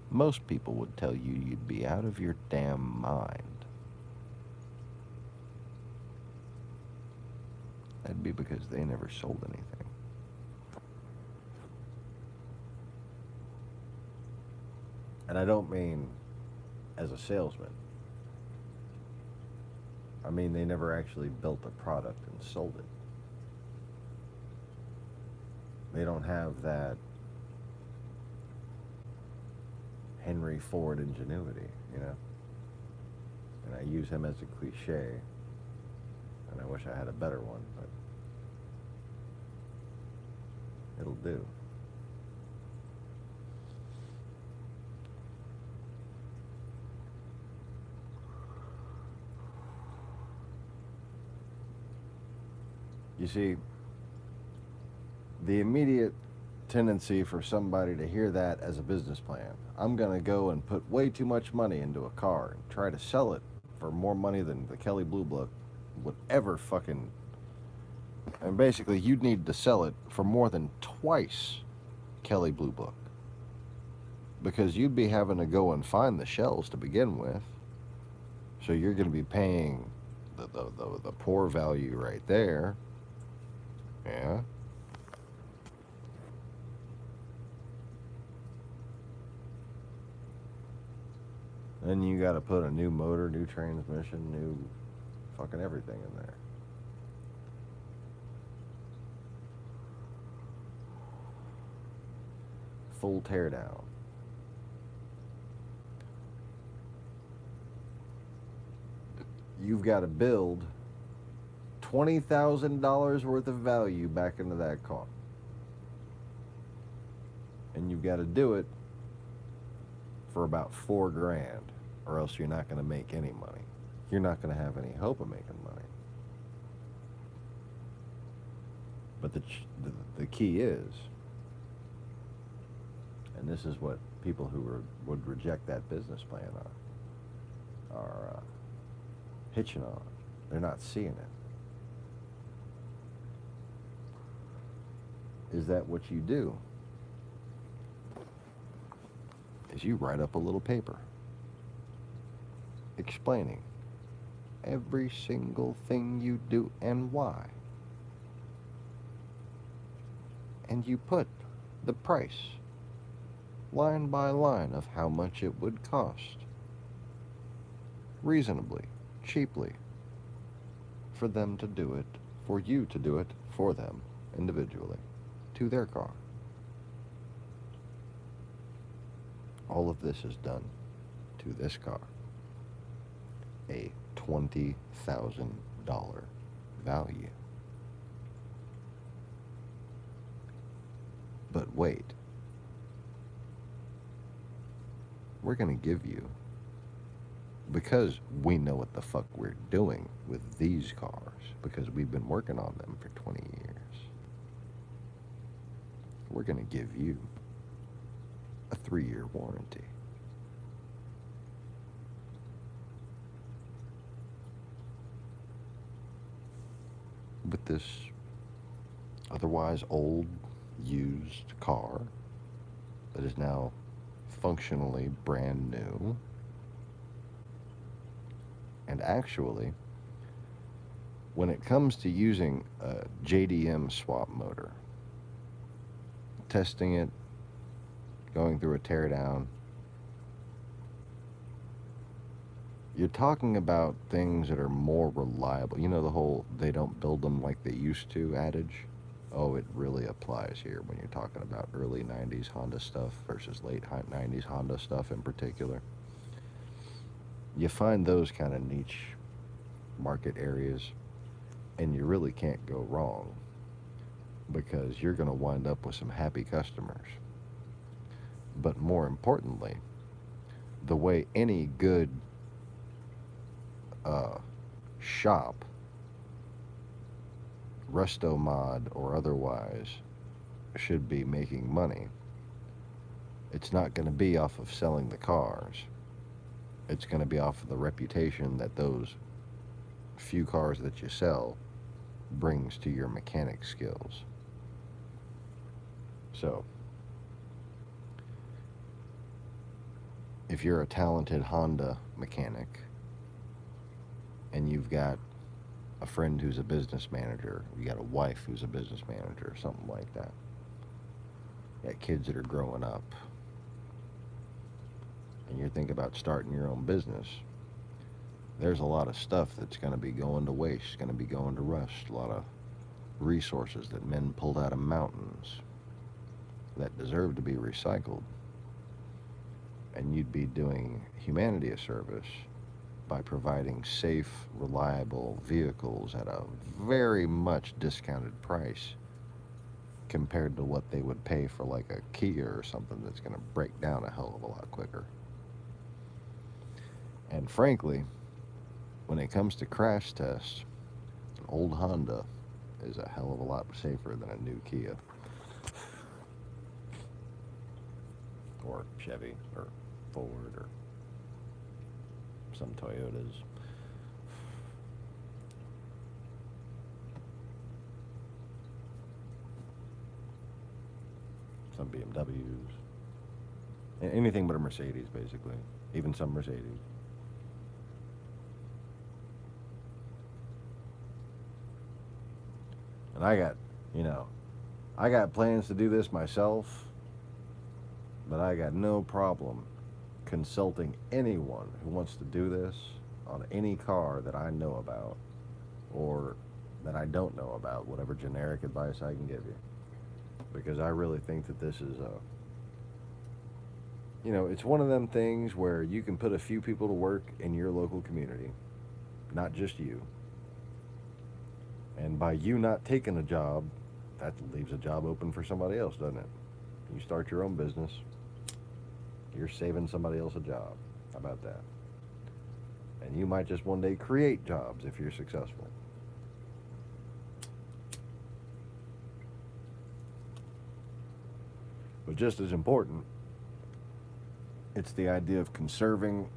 A: Most people would tell you you'd be out of your damn mind. That'd be because they never sold anything. And I don't mean as a salesman. I mean they never actually built a product and sold it. They don't have that Henry Ford ingenuity, And I use him as a cliche, and I wish I had a better one, but it'll do. You see, the immediate tendency for somebody to hear that as a business plan, I'm going to go and put way too much money into a car and try to sell it for more money than the Kelley Blue Book would ever fucking... And basically, you'd need to sell it for more than twice Kelley Blue Book. Because you'd be having to go and find the shells to begin with. So you're going to be paying the poor value right there. Yeah. Then you got to put a new motor, new transmission, new fucking everything in there. Full teardown. You've got to build $20,000 worth of value back into that car. And you've got to do it for about $4,000, or else you're not going to make any money. You're not going to have any hope of making money. But the key is, and this is what people who would reject that business plan are hitching on. They're not seeing it. Is that what you do? Is you write up a little paper explaining every single thing you do and why. And you put the price line by line of how much it would cost, reasonably, cheaply, for them to do it, for you to do it for them individually, to their car. All of this is done to this car. A $20,000 value. But wait. We're going to give you, because we know what the fuck we're doing with these cars, because we've been working on them for 20 years, we're going to give you a 3-year warranty. With this otherwise old, used car that is now functionally brand new. And actually, when it comes to using a JDM swap motor, testing it, going through a teardown, you're talking about things that are more reliable. You know the whole "they don't build them like they used to" adage? Oh, it really applies here when you're talking about early 90s Honda stuff versus late 90s Honda stuff in particular. You find those kind of niche market areas, and you really can't go wrong because you're going to wind up with some happy customers. But more importantly, the way any good shop, resto mod or otherwise, should be making money, it's not going to be off of selling the cars. It's going to be off of the reputation that those few cars that you sell brings to your mechanic skills. So, if you're a talented Honda mechanic and you've got a friend who's a business manager, you got a wife who's a business manager, or something like that, you got kids that are growing up, and you're thinking about starting your own business, there's a lot of stuff that's going to be going to waste, going to be going to rust, a lot of resources that men pulled out of mountains that deserve to be recycled. And you'd be doing humanity a service by providing safe, reliable vehicles at a very much discounted price compared to what they would pay for like a Kia or something that's going to break down a hell of a lot quicker. And frankly, when it comes to crash tests, an old Honda is a hell of a lot safer than a new Kia or Chevy or Ford or some Toyotas. Some BMWs. Anything but a Mercedes, basically. Even some Mercedes. And I got plans to do this myself, but I got no problem consulting anyone who wants to do this on any car that I know about or that I don't know about, whatever generic advice I can give you. Because I really think that this is it's one of them things where you can put a few people to work in your local community, not just you. And by you not taking a job, that leaves a job open for somebody else, doesn't it? You start your own business, you're saving somebody else a job. How about that? And you might just one day create jobs if you're successful. But just as important, it's the idea of conserving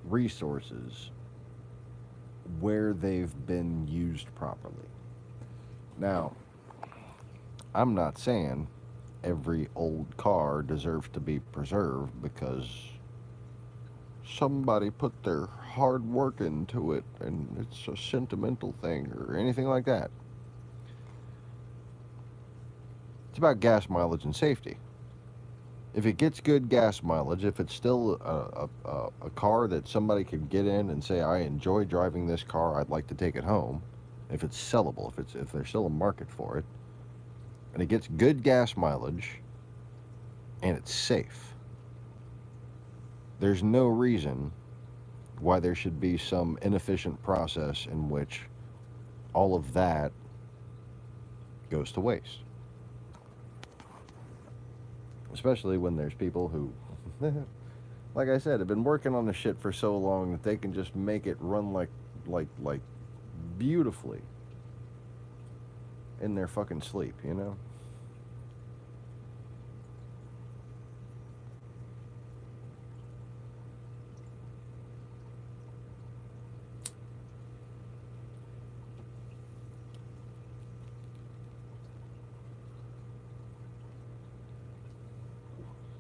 A: resources where they've been used properly. Now, I'm not saying every old car deserves to be preserved because somebody put their hard work into it and it's a sentimental thing or anything like that. It's about gas mileage and safety. If it gets good gas mileage, if it's still a car that somebody could get in and say, I enjoy driving this car, I'd like to take it home, if it's sellable, if there's still a market for it, and it gets good gas mileage, and it's safe, there's no reason why there should be some inefficient process in which all of that goes to waste. Especially when there's people who, like I said, have been working on the shit for so long that they can just make it run like beautifully in their fucking sleep, you know?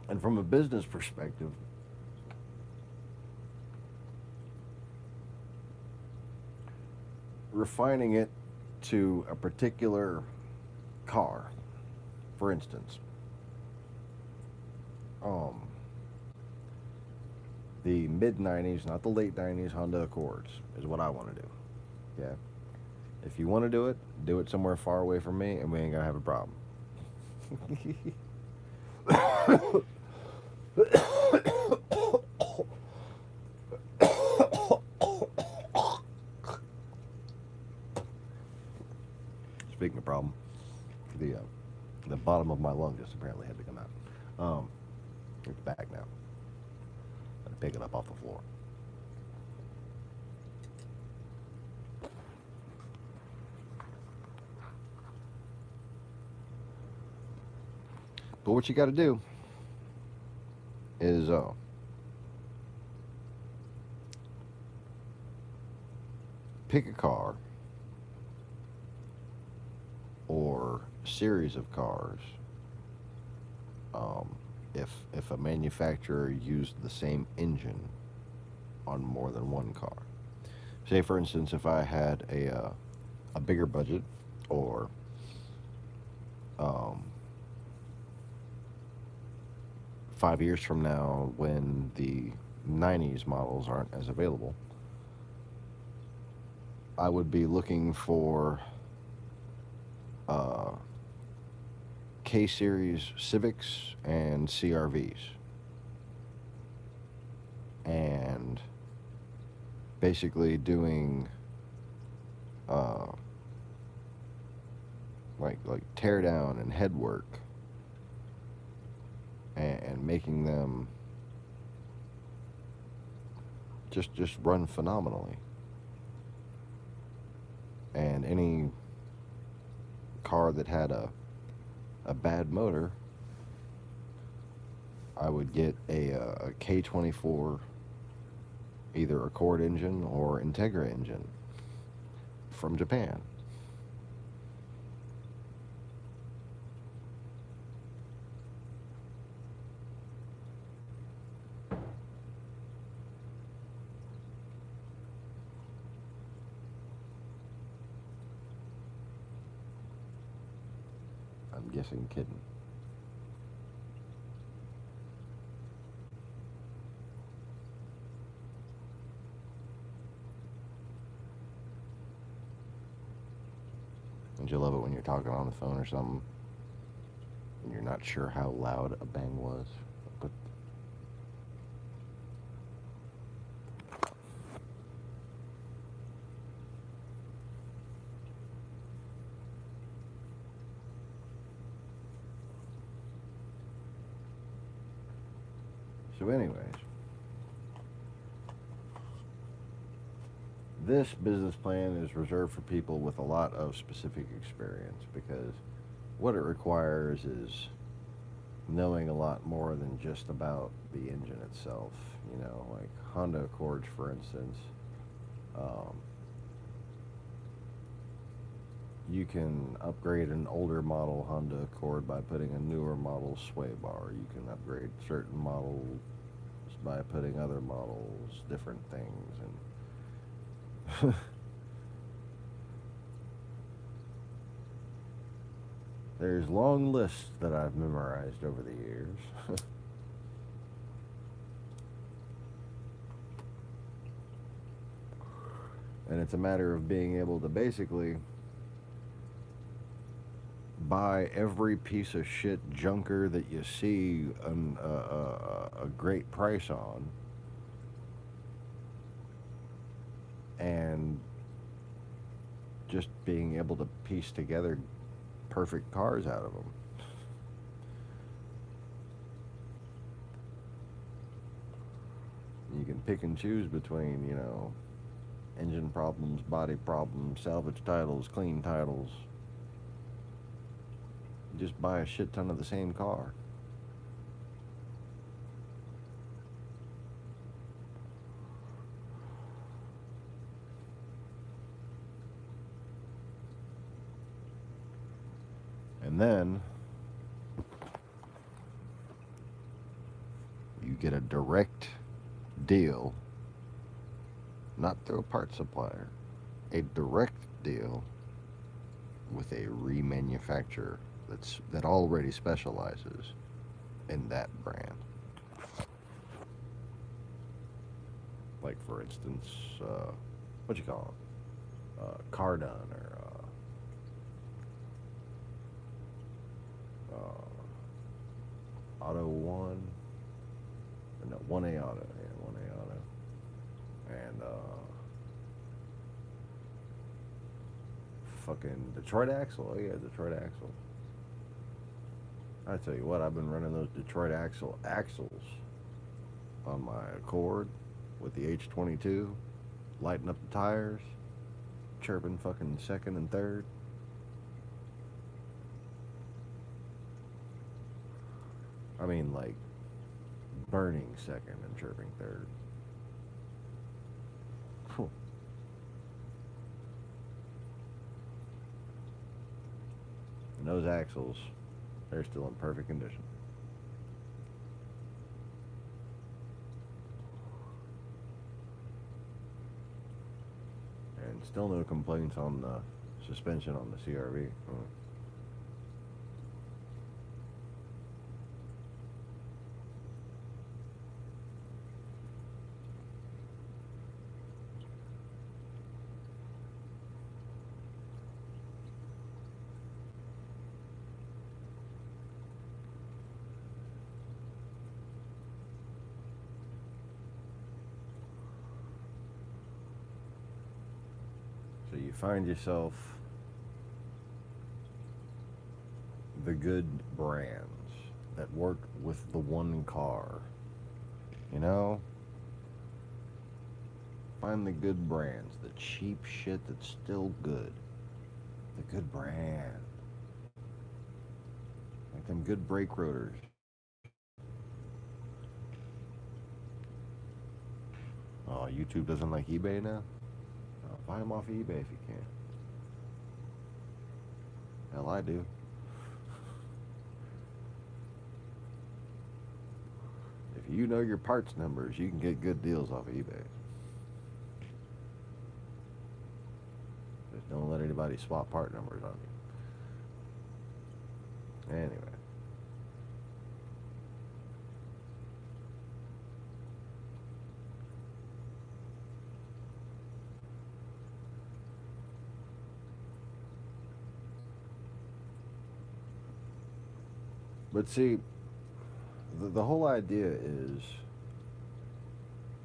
A: And from a business perspective, refining it to a particular car, for instance, um, the mid 90s, not the late 90s Honda Accords, is what I want to do. Yeah. If you want to do it somewhere far away from me, and we ain't gonna have a problem. Speaking of problem, the bottom of my lung just apparently had to come out. It's back now. I'm pick it up off the floor. But what you got to do is pick a car or series of cars. If a manufacturer used the same engine on more than one car. Say, for instance, if I had a bigger budget, or um, 5 years from now when the 90s models aren't as available, I would be looking for uh, K-Series Civics and CRVs. And basically doing like tear down and head work, and making them just run phenomenally. And any car that had a bad motor, I would get a K24, either Accord engine or Integra engine from Japan. I'm guessing kidding. Don't you love it when you're talking on the phone or something and you're not sure how loud a bang was? But so anyways, this business plan is reserved for people with a lot of specific experience, because what it requires is knowing a lot more than just about the engine itself. You know, like Honda Accords, for instance. Um, you can upgrade an older model Honda Accord by putting a newer model sway bar. You can upgrade certain models by putting other models, different things, and there's long lists that I've memorized over the years. And it's a matter of being able to basically buy every piece of shit junker that you see a great price on, and just being able to piece together perfect cars out of them. You can pick and choose between, you know, engine problems, body problems, salvage titles, clean titles. Just buy a shit ton of the same car. And then get a direct deal, not through a part supplier, a direct deal with a remanufacturer that already specializes in that brand. Like, for instance, what you call it? Cardone or Auto One. No, 1A Auto. Yeah, 1A Auto. And fucking Detroit Axle. Oh yeah, Detroit Axle. I tell you what, I've been running those Detroit axles on my Accord with the H22, lighting up the tires, chirping fucking second and third. I mean, like, burning second and chirping third. Whew. And those axles, they're still in perfect condition. And still no complaints on the suspension on the CRV. So you find yourself the good brands that work with the one car. You know? Find the good brands, the cheap shit that's still good. The good brand. Like them good brake rotors. Oh, YouTube doesn't like eBay now? Oh, buy them off of eBay if you can. Hell, I do. If you know your parts numbers, you can get good deals off of eBay. Just don't let anybody swap part numbers on you. Anyway. But see, the whole idea is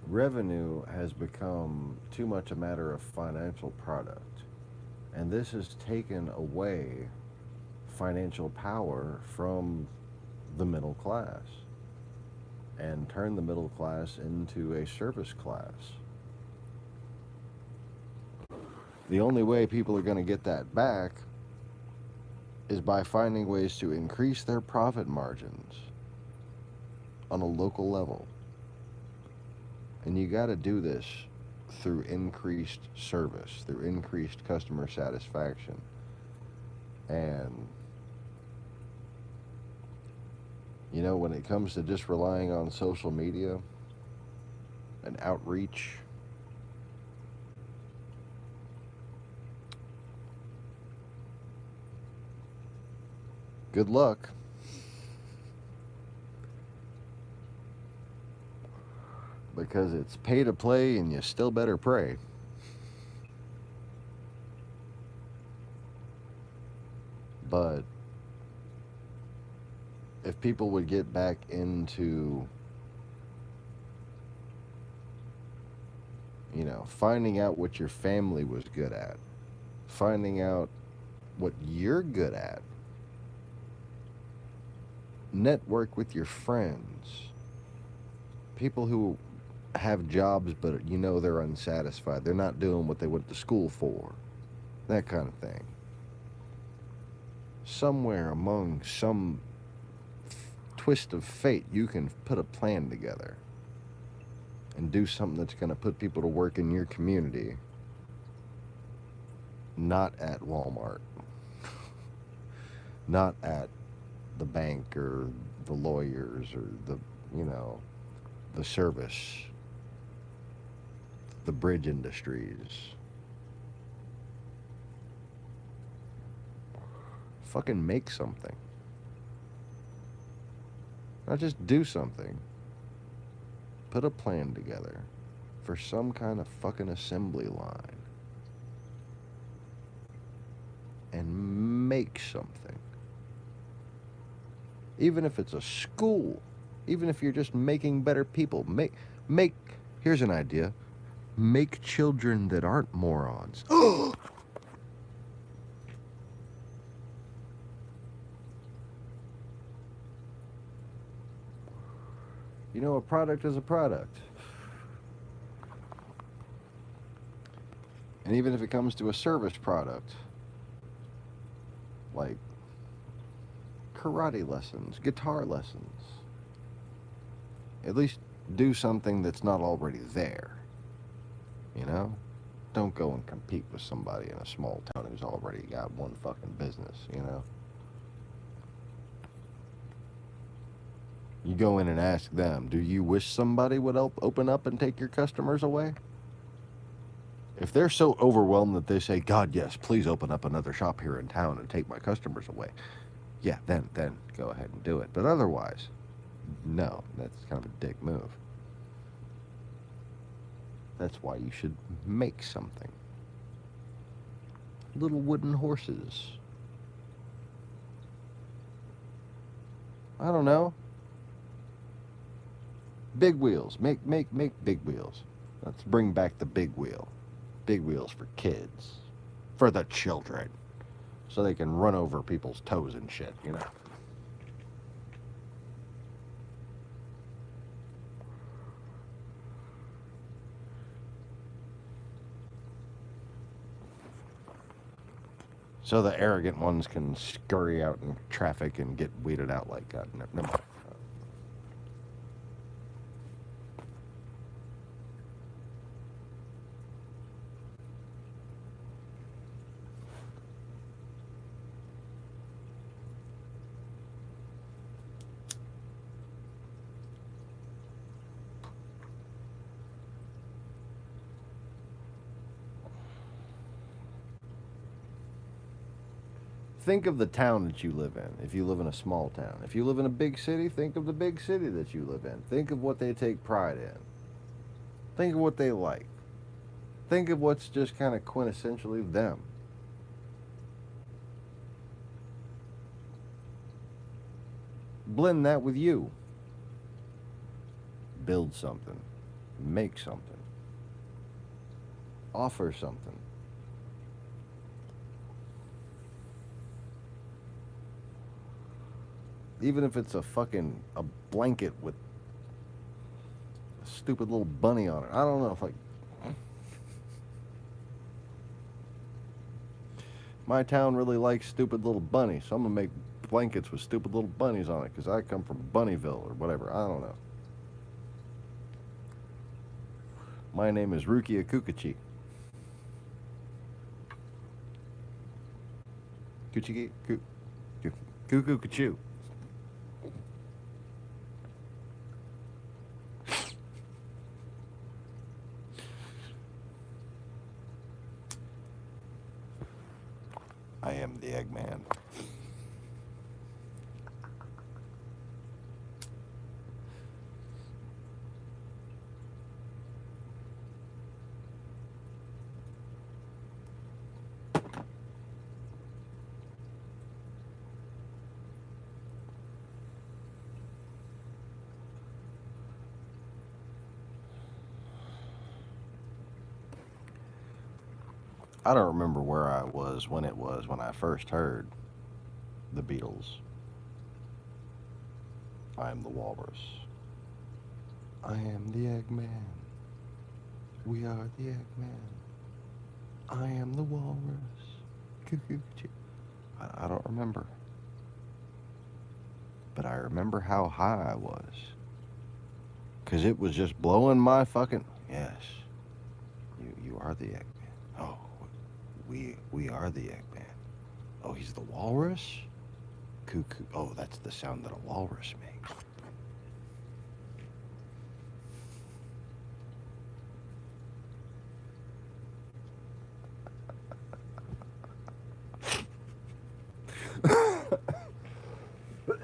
A: revenue has become too much a matter of financial product. And this has taken away financial power from the middle class and turned the middle class into a service class. The only way people are going to get that back is by finding ways to increase their profit margins on a local level. And you got to do this through increased service, through increased customer satisfaction. And, you know, when it comes to just relying on social media and outreach, good luck. Because it's pay to play and you still better pray. But if people would get back into, you know, finding out what your family was good at, finding out what you're good at, network with your friends, people who have jobs but you know they're unsatisfied, they're not doing what they went to school for, that kind of thing. Somewhere among some twist of fate, you can put a plan together and do something that's going to put people to work in your community, not at Walmart, not at the bank or the lawyers or the, you know, the service, the bridge industries. Fucking make something. Not just do something. Put a plan together for some kind of fucking assembly line. And make something. Even if it's a school. Even if you're just making better people. Make, here's an idea. Make children that aren't morons. You know, a product is a product. And even if it comes to a service product, like karate lessons, guitar lessons, at least do something that's not already there. You know? Don't go and compete with somebody in a small town who's already got one fucking business, you know? You go in and ask them, do you wish somebody would open up and take your customers away? If they're so overwhelmed that they say, God, yes, please open up another shop here in town and take my customers away, yeah, then go ahead and do it. But otherwise, no, that's kind of a dick move. That's why you should make something. Little wooden horses. I don't know. Big wheels. Make big wheels. Let's bring back the big wheel. Big wheels for kids. For the children. So they can run over people's toes and shit, you know. So the arrogant ones can scurry out in traffic and get weeded out like God. Never mind. Think of the town that you live in, if you live in a small town. If you live in a big city, think of the big city that you live in. Think of what they take pride in. Think of what they like. Think of what's just kind of quintessentially them. Blend that with you. Build something. Make something. Offer something. Even if it's a blanket with a stupid little bunny on it. I don't know if my town really likes stupid little bunnies, so I'm gonna make blankets with stupid little bunnies on it because I come from Bunnyville or whatever. I don't know. My name is Rukia Kukachi. Kuchiki Kuku Kachu. I am the Eggman. I don't remember where I was when I first heard the Beatles. I am the walrus. I am the Eggman. We are the Eggman. I am the walrus. I don't remember. But I remember how high I was. Because it was just blowing my fucking... Yes. You are the Eggman. Oh, we are the Eggman. Oh, he's the walrus? Cuckoo. Oh, that's the sound that a walrus makes. I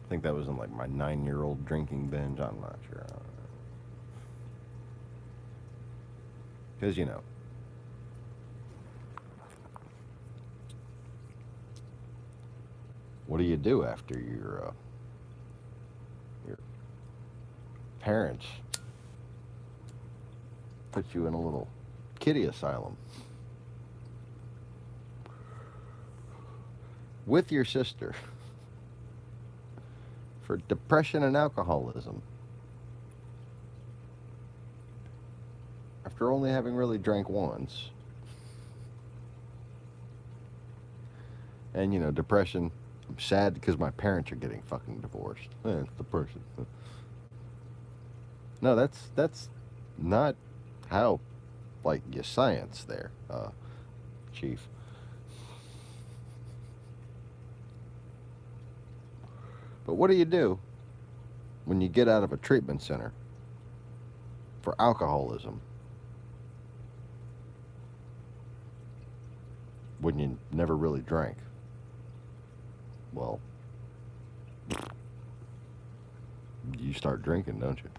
A: think that was in like my 9-year-old drinking binge. I'm not sure. Because, what do you do after your parents put you in a little kiddie asylum with your sister for depression and alcoholism after only having really drank once? And, depression. I'm sad because my parents are getting fucking divorced. It's depression. No, that's not how, like, you science there, Chief. But what do you do when you get out of a treatment center for alcoholism when you never really drank? Well, you start drinking, don't you?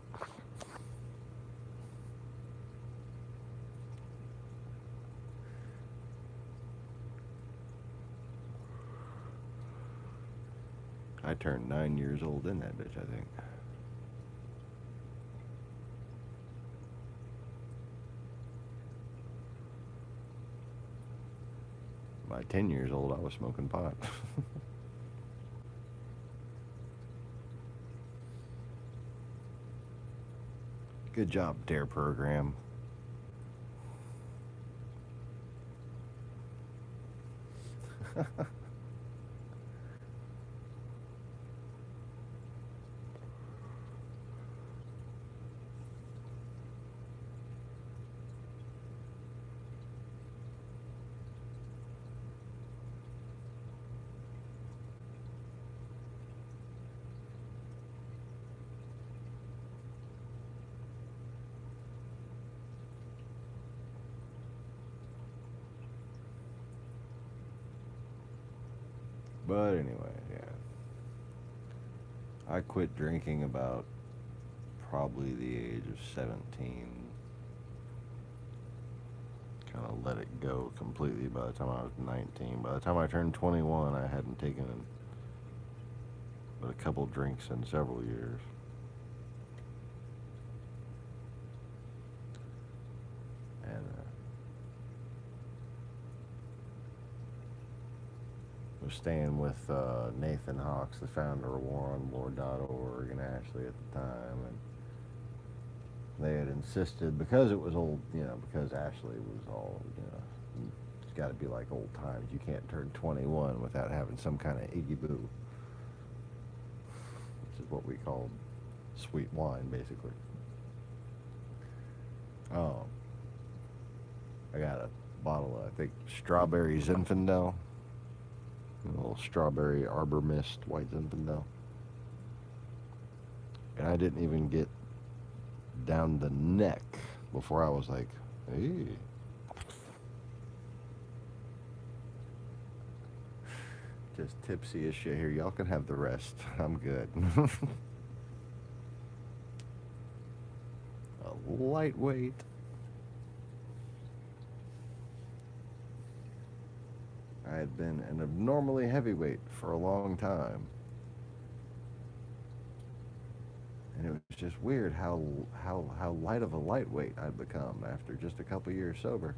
A: I turned 9 years old in that bitch, I think. By 10 years old, I was smoking pot. Good job, DARE program. But anyway, yeah. I quit drinking about probably the age of 17. Kind of let it go completely by the time I was 19. By the time I turned 21, I hadn't taken but a couple drinks in several years. And was staying with Nathan Hawks, the founder of WarOnLord.org, and Ashley at the time, and they had insisted, because it was old, because Ashley was all, it's got to be like old times. You can't turn 21 without having some kind of Iggy Boo, which is what we called sweet wine, basically. Oh, I got a bottle of, I think, strawberry Zinfandel, a little strawberry Arbor Mist white Zinfandel, and I didn't even get down the neck before I was like, hey. Just tipsy as shit here. Y'all can have the rest. I'm good. A lightweight. I had been an abnormally heavyweight for a long time. And it was just weird how light of a lightweight I'd become after just a couple years sober.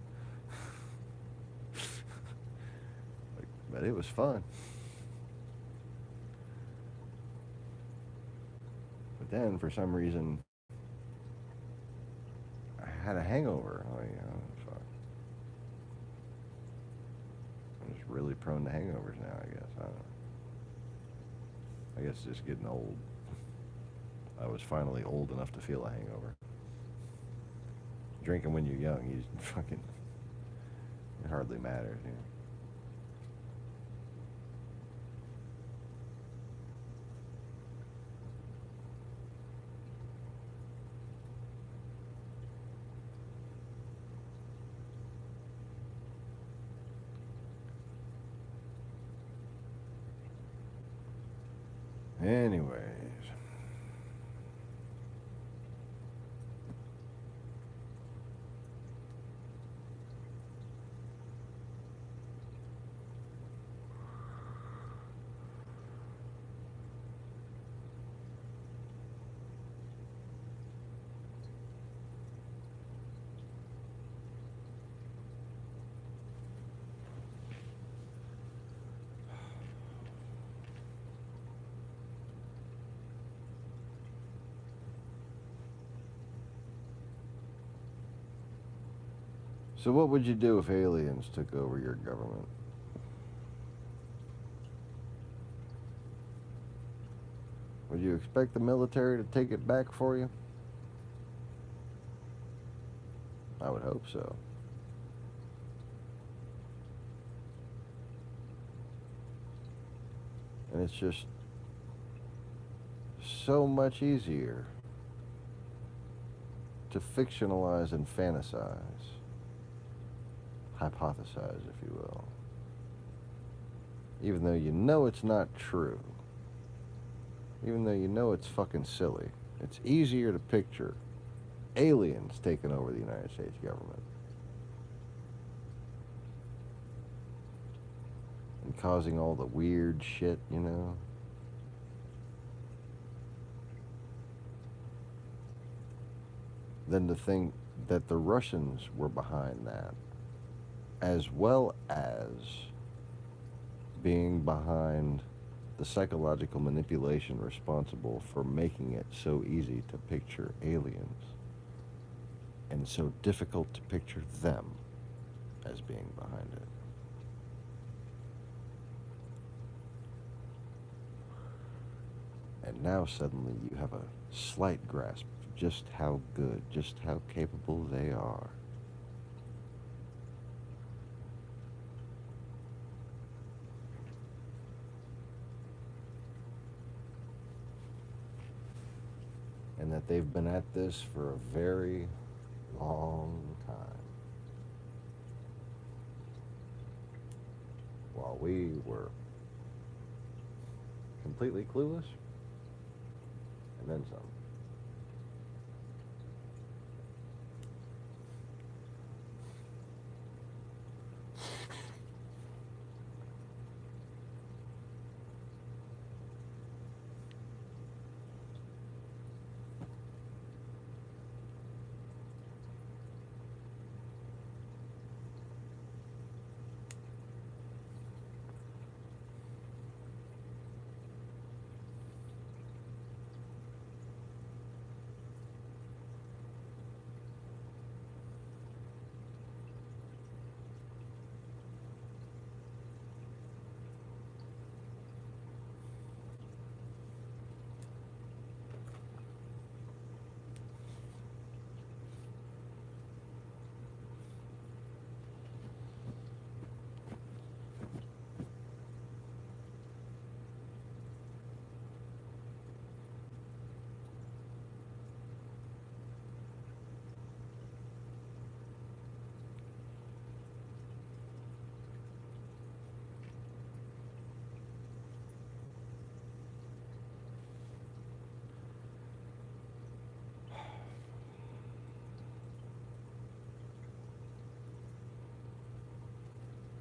A: But it was fun. But then, for some reason, I had a hangover. So I'm just really prone to hangovers now, I guess. I don't know. I guess just getting old. I was finally old enough to feel a hangover. Drinking when you're young, you fucking, it hardly matters, Anyways. So what would you do if aliens took over your government? Would you expect the military to take it back for you? I would hope so. And it's just so much easier to fictionalize and fantasize, hypothesize, if you will, even though you know it's not true, even though you know it's fucking silly. It's easier to picture aliens taking over the United States government and causing all the weird shit, you know. Than to think that the Russians were behind that, as well as being behind the psychological manipulation responsible for making it so easy to picture aliens and so difficult to picture them as being behind it. And now suddenly you have a slight grasp of just how good, just how capable they are. And that they've been at this for a very long time. While we were completely clueless, and then some.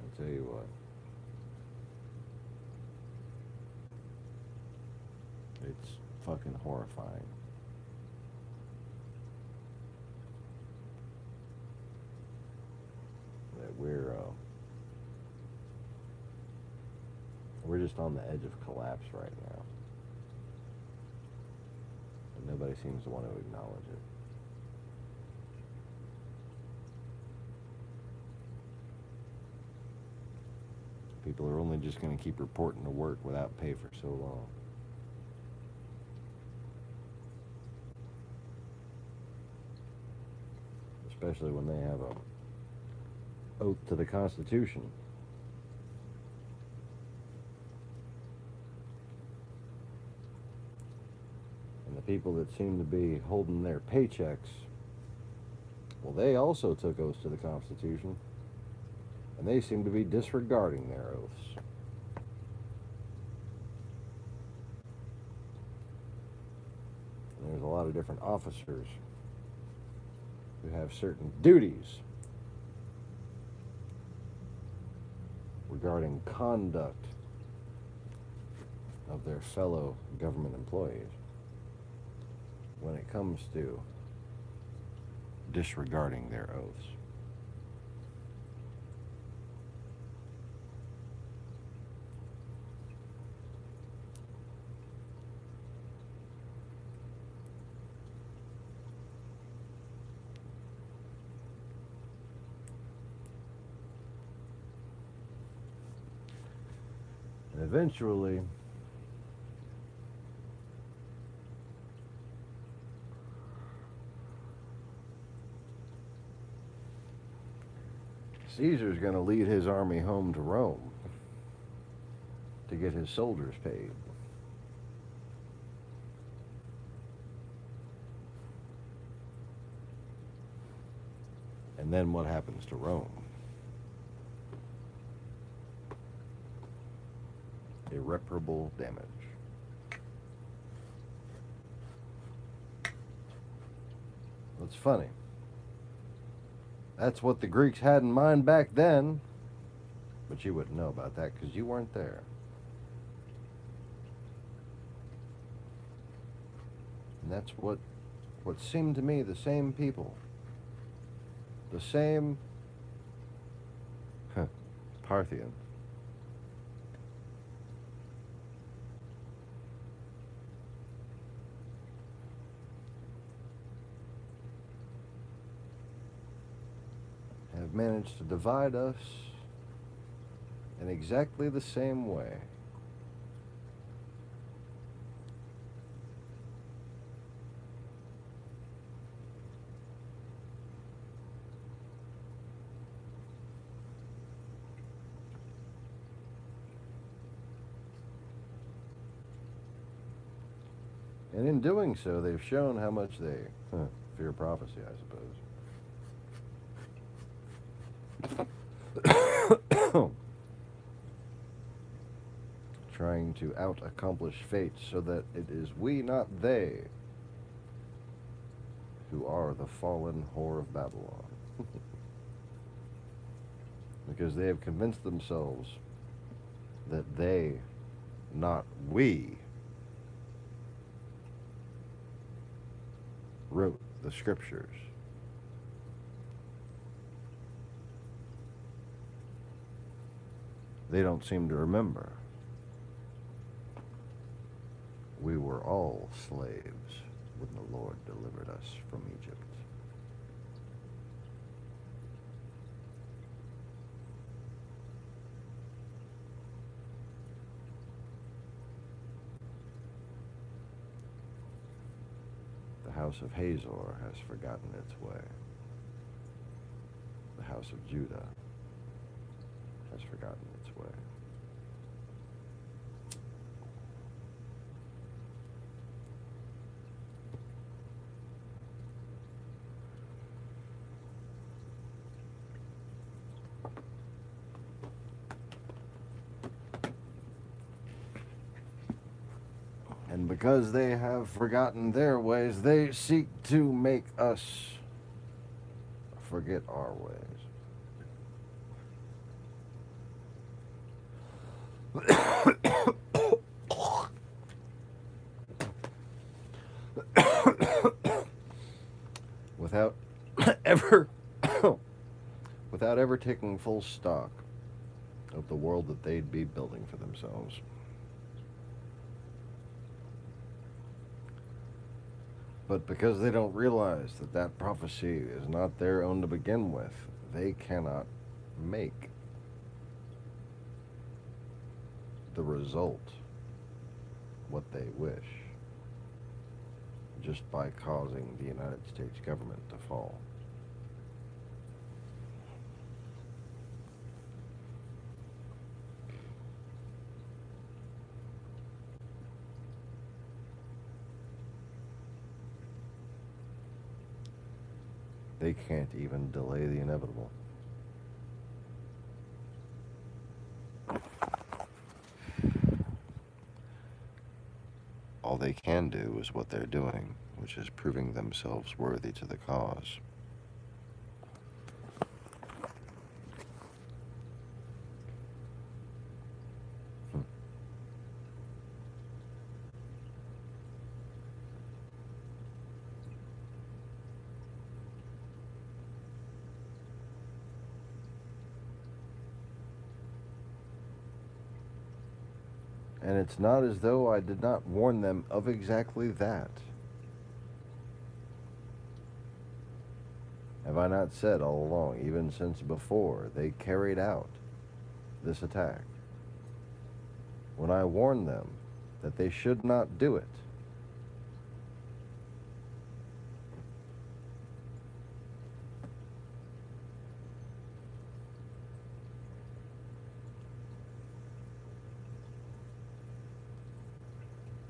A: I'll tell you what. It's fucking horrifying. That we're just on the edge of collapse right now. And nobody seems to want to acknowledge it. People are only just going to keep reporting to work without pay for so long. Especially when they have a oath to the Constitution. And the people that seem to be holding their paychecks, well, they also took oaths to the Constitution. And they seem to be disregarding their oaths. lot of different officers who have certain duties regarding conduct of their fellow government employees when it comes to disregarding their oaths. And eventually, Caesar's going to lead his army home to Rome to get his soldiers paid. And then what happens to Rome? Irreparable damage. It's funny. That's what the Greeks had in mind back then, but you wouldn't know about that because you weren't there. And that's what seemed to me the same people, the same Parthians, have managed to divide us in exactly the same way. And in doing so, they've shown how much they fear prophecy, I suppose. Trying to out-accomplish fate so that it is we, not they, who are the fallen whore of Babylon. Because they have convinced themselves that they, not we, wrote the scriptures. They don't seem to remember. We were all slaves when the Lord delivered us from Egypt. The house of Hazor has forgotten its way. The house of Judah has forgotten its way. And because they have forgotten their ways, they seek to make us forget our ways. Without ever taking full stock of the world that they'd be building for themselves. But because they don't realize that that prophecy is not their own to begin with, they cannot make the result what they wish just by causing the United States government to fall. They can't even delay the inevitable. All they can do is what they're doing, which is proving themselves worthy to the cause. And it's not as though I did not warn them of exactly that. Have I not said all along, even since before they carried out this attack, when I warned them that they should not do it?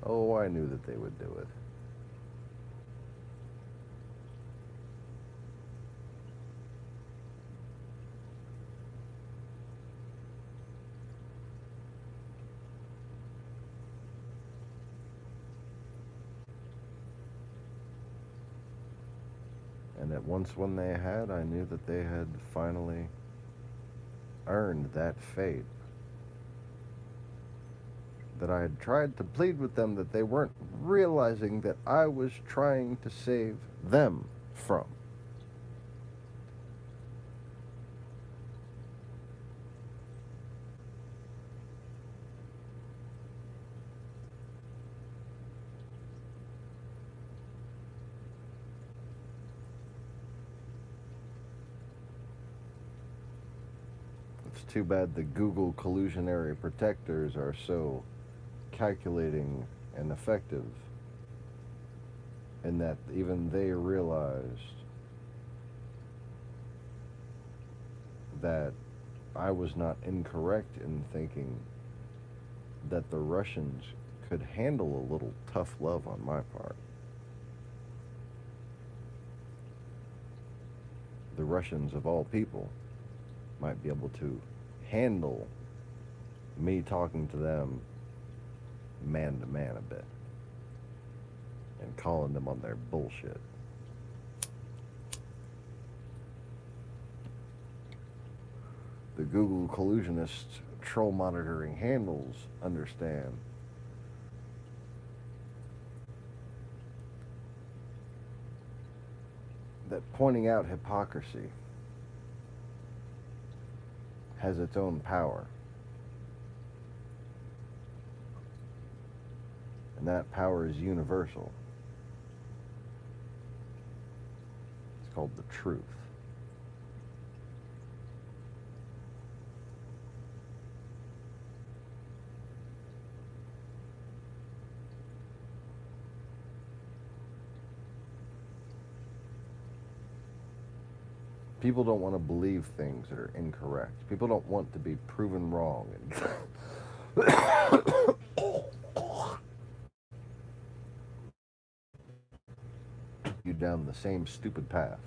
A: Oh, I knew that they would do it. And at once when they had, I knew that they had finally earned that fate. That I had tried to plead with them that they weren't realizing that I was trying to save them from. It's too bad the Google collusionary protectors are so calculating and effective in that even they realized that I was not incorrect in thinking that the Russians could handle a little tough love on my part. The Russians, of all people, might be able to handle me talking to them man to man a bit and calling them on their bullshit. The Google collusionists troll monitoring handles understand that pointing out hypocrisy has its own power. And that power is universal. It's called the truth. People don't want to believe things that are incorrect. People don't want to be proven wrong and you down the same stupid path.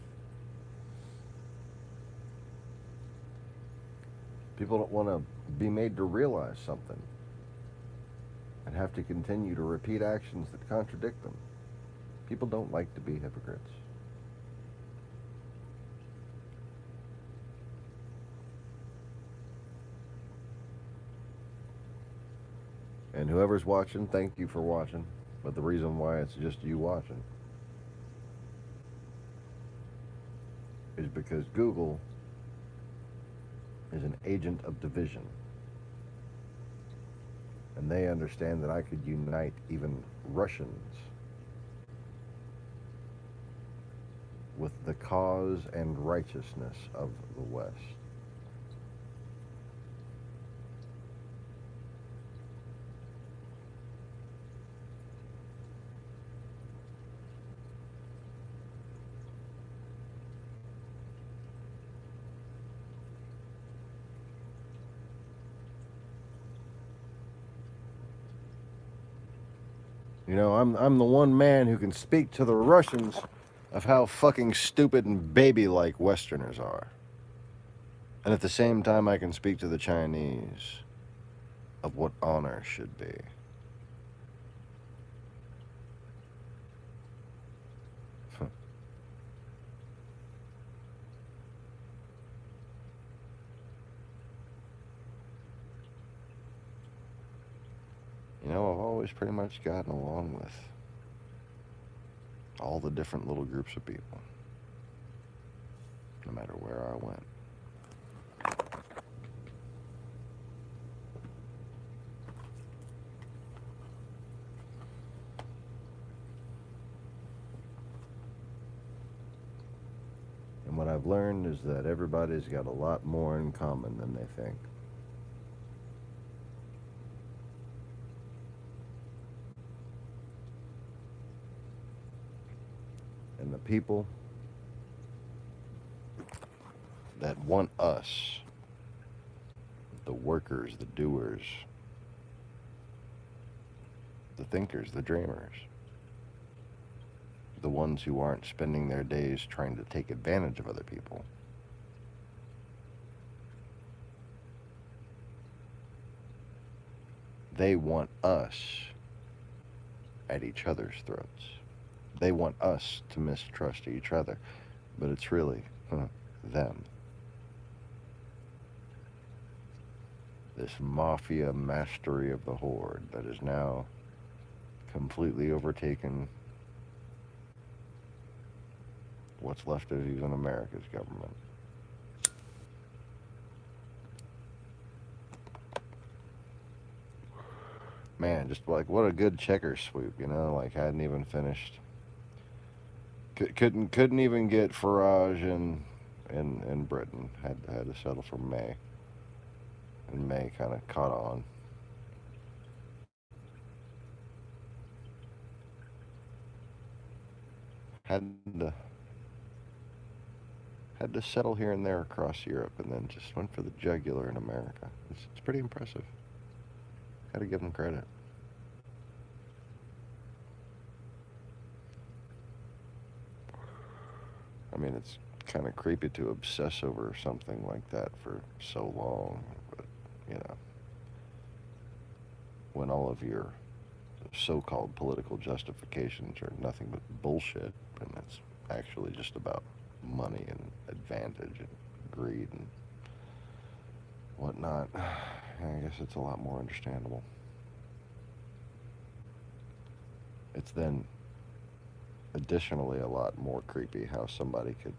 A: People don't want to be made to realize something and have to continue to repeat actions that contradict them. People don't like to be hypocrites. And whoever's watching, thank you for watching. But the reason why it's just you watching is because Google is an agent of division. And they understand that I could unite even Russians with the cause and righteousness of the West. You know, I'm the one man who can speak to the Russians of how fucking stupid and baby-like Westerners are. And at the same time, I can speak to the Chinese of what honor should be. always pretty much gotten along with all the different little groups of people, no matter where I went. And what I've learned is that everybody's got a lot more in common than they think. And the people that want us, the workers, the doers, the thinkers, the dreamers, the ones who aren't spending their days trying to take advantage of other people, they want us at each other's throats. They want us to mistrust each other, but it's really them. This mafia mastery of the horde that is now completely overtaken what's left of even America's government. Man, just like what a good checker sweep, you know, like hadn't even finished. Couldn't even get Farage in Britain. Had to settle for May. And May kind of caught on. Had to settle here and there across Europe, and then just went for the jugular in America. It's pretty impressive. Got to give them credit. I mean, it's kind of creepy to obsess over something like that for so long, but, you know, when all of your so-called political justifications are nothing but bullshit, and it's actually just about money and advantage and greed and whatnot, I guess it's a lot more understandable. It's then additionally a lot more creepy how somebody could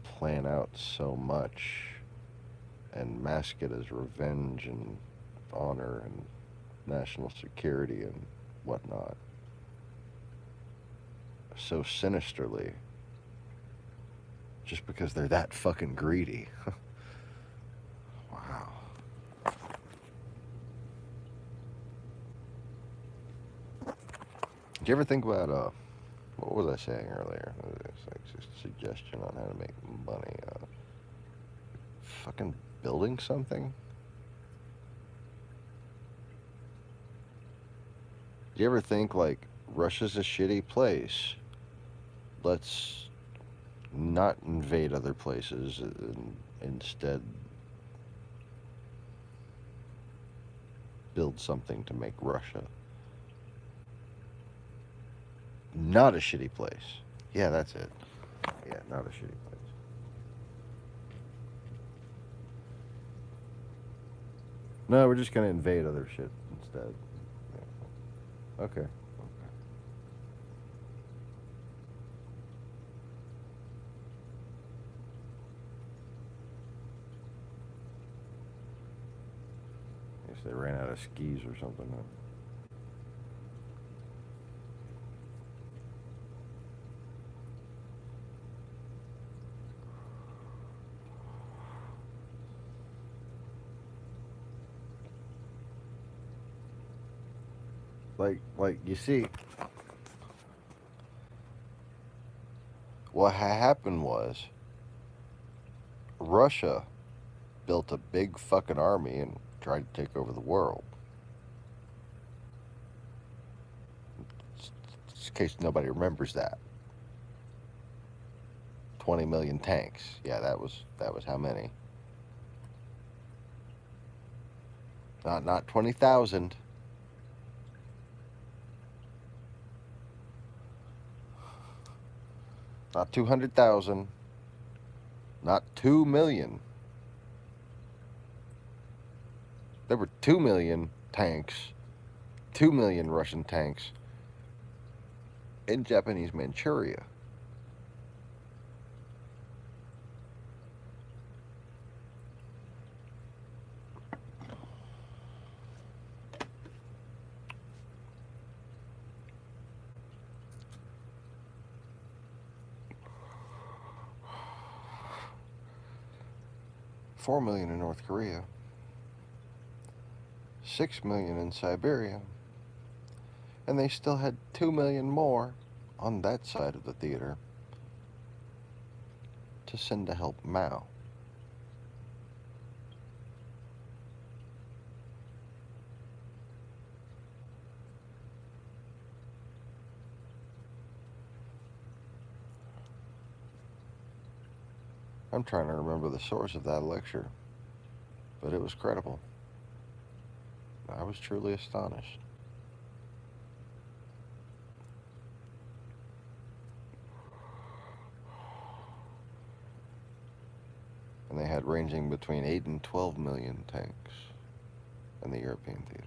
A: plan out so much and mask it as revenge and honor and national security and whatnot so sinisterly just because they're that fucking greedy. Wow. Do you ever think about what was I saying earlier? It's like just a suggestion on how to make money. Fucking building something? Do you ever think, like, Russia's a shitty place? Let's not invade other places and instead build something to make Russia not a shitty place. Yeah, that's it. Yeah, not a shitty place. No, we're just gonna invade other shit instead. Yeah. Okay. Guess they ran out of skis or something. Huh? Like you see, what happened was Russia built a big fucking army and tried to take over the world. Just in case nobody remembers that. 20 million tanks. Yeah, that was how many? Not 20,000. Not 200,000. Not 2 million. There were 2 million tanks 2 million Russian tanks in Japanese Manchuria. $4 million in North Korea, 6 million in Siberia, and they still had 2 million more on that side of the theater to send to help Mao. I'm trying to remember the source of that lecture, but it was credible. I was truly astonished. And they had ranging between 8 and 12 million tanks in the European theater.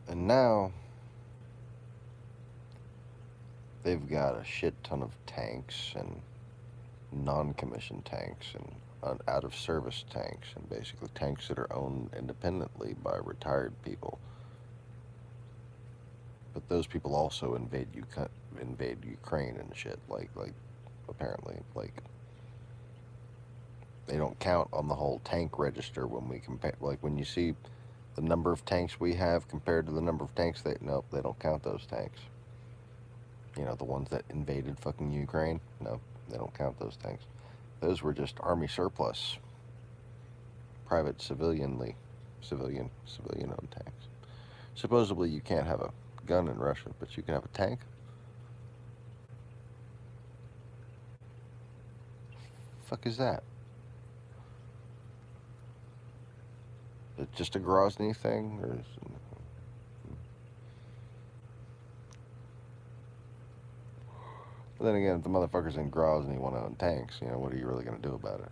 A: And now they've got a shit ton of tanks and non-commissioned tanks and out-of-service tanks, and basically tanks that are owned independently by retired people. But those people also invade Ukraine and shit. Like apparently, they don't count on the whole tank register when we compare. Like when you see the number of tanks we have compared to the number of tanks they don't count those tanks. You know, the ones that invaded fucking Ukraine. No, they don't count those tanks. Those were just army surplus, private civilian-owned tanks. Supposedly you can't have a gun in Russia, but you can have a tank. Fuck is that? Is it just a Grozny thing, or But then again, if the motherfuckers in Grozny want to own tanks, you know, what are you really going to do about it?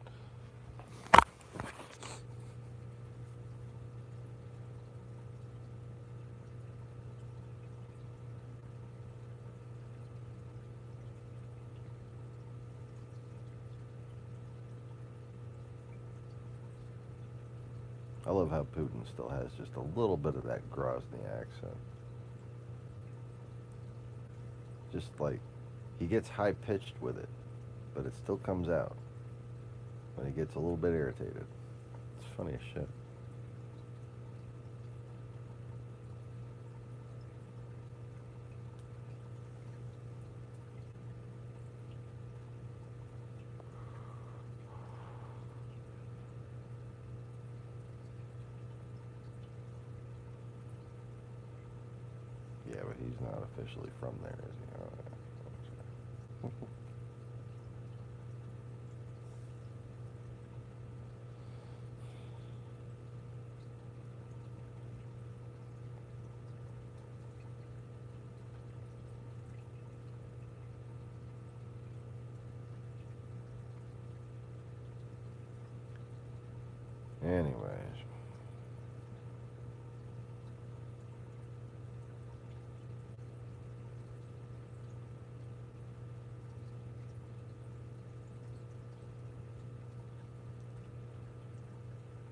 A: I love how Putin still has just a little bit of that Grozny accent. Just like, he gets high-pitched with it, but it still comes out when he gets a little bit irritated. It's funny as shit. Yeah, but he's not officially from there, is he? Oh, yeah. Anyways.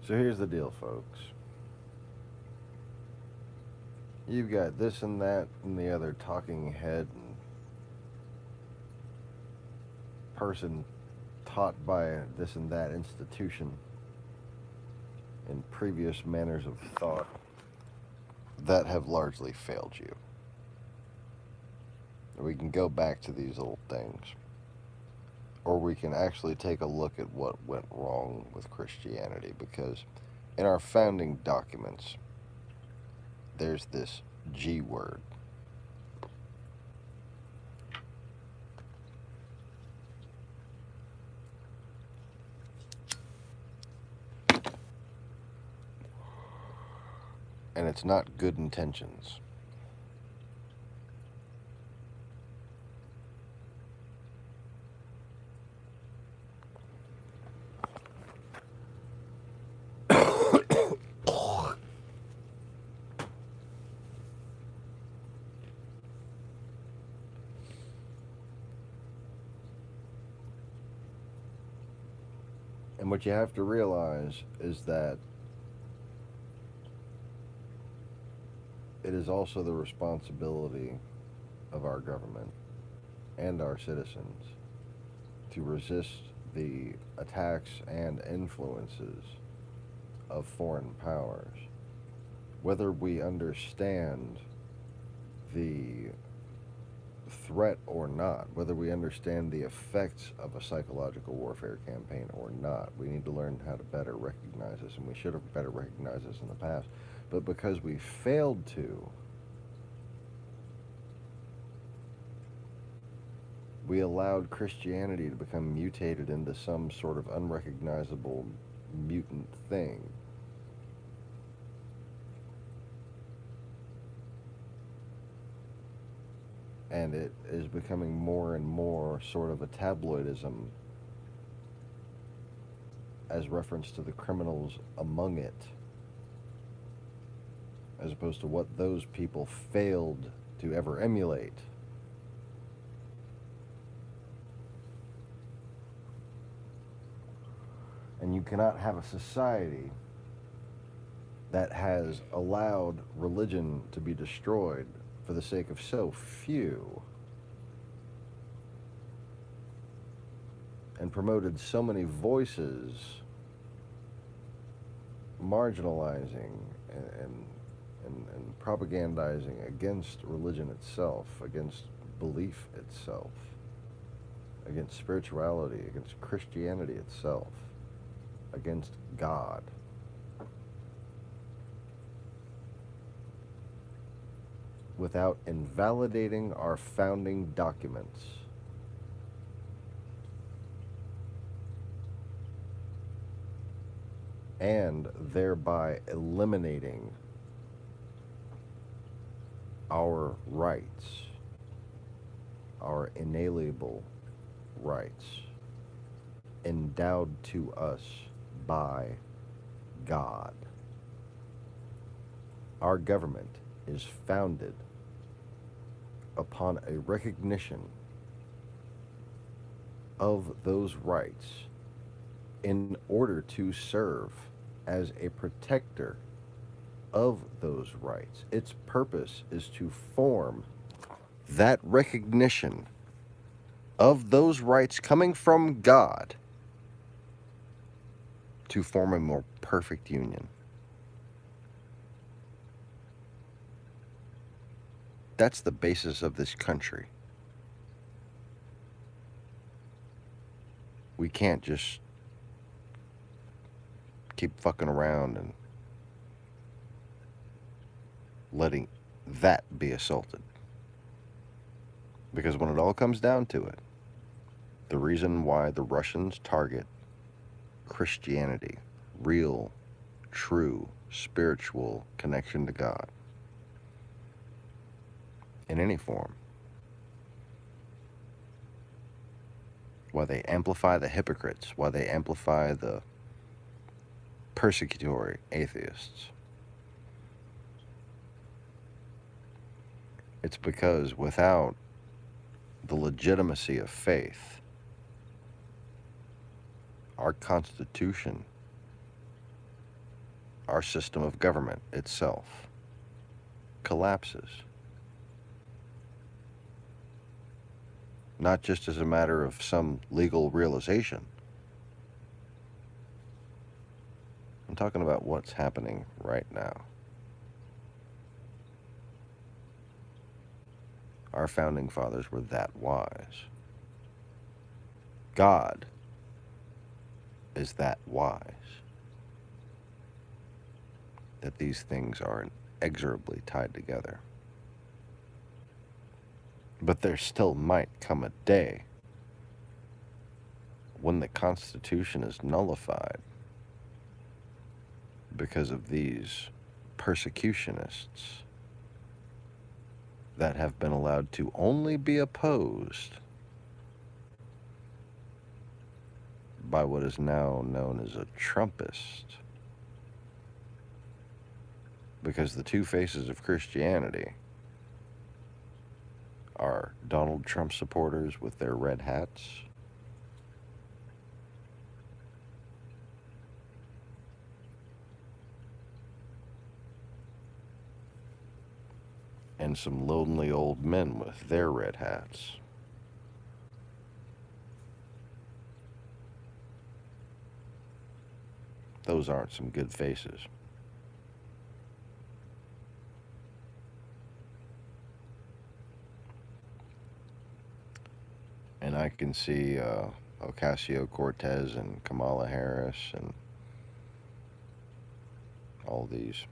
A: So here's the deal, folks. You've got this and that and the other talking head and person taught by this and that institution in previous manners of thought that have largely failed you. We can go back to these old things, or we can actually take a look at what went wrong with Christianity, because in our founding documents, there's this G word. And it's not good intentions. And what you have to realize is that it is also the responsibility of our government and our citizens to resist the attacks and influences of foreign powers. Whether we understand the threat or not, whether we understand the effects of a psychological warfare campaign or not, we need to learn how to better recognize this, and we should have better recognized this in the past. But because we failed to, we allowed Christianity to become mutated into some sort of unrecognizable mutant thing. And it is becoming more and more sort of a tabloidism as reference to the criminals among it, as opposed to what those people failed to ever emulate. And you cannot have a society that has allowed religion to be destroyed for the sake of so few and promoted so many voices marginalizing and propagandizing against religion itself, against belief itself, against spirituality, against Christianity itself, against God. Without invalidating our founding documents. And thereby eliminating our rights, our inalienable rights, endowed to us by God. Our government is founded upon a recognition of those rights in order to serve as a protector of those rights. Its purpose is to form that recognition of those rights coming from God to form a more perfect union. That's the basis of this country. We can't just keep fucking around and letting that be assaulted. Because when it all comes down to it, the reason why the Russians target Christianity, real, true, spiritual connection to God, in any form, why they amplify the hypocrites, why they amplify the persecutory atheists, it's because without the legitimacy of faith, our Constitution, our system of government itself collapses. Not just as a matter of some legal realization. I'm talking about what's happening right now. Our founding fathers were that wise. God is that wise. That these things are inexorably tied together. But there still might come a day when the Constitution is nullified because of these persecutionists that have been allowed to only be opposed by what is now known as a Trumpist. Because the two faces of Christianity are Donald Trump supporters with their red hats and some lonely old men with their red hats. Those aren't some good faces. And I can see Ocasio-Cortez and Kamala Harris and all these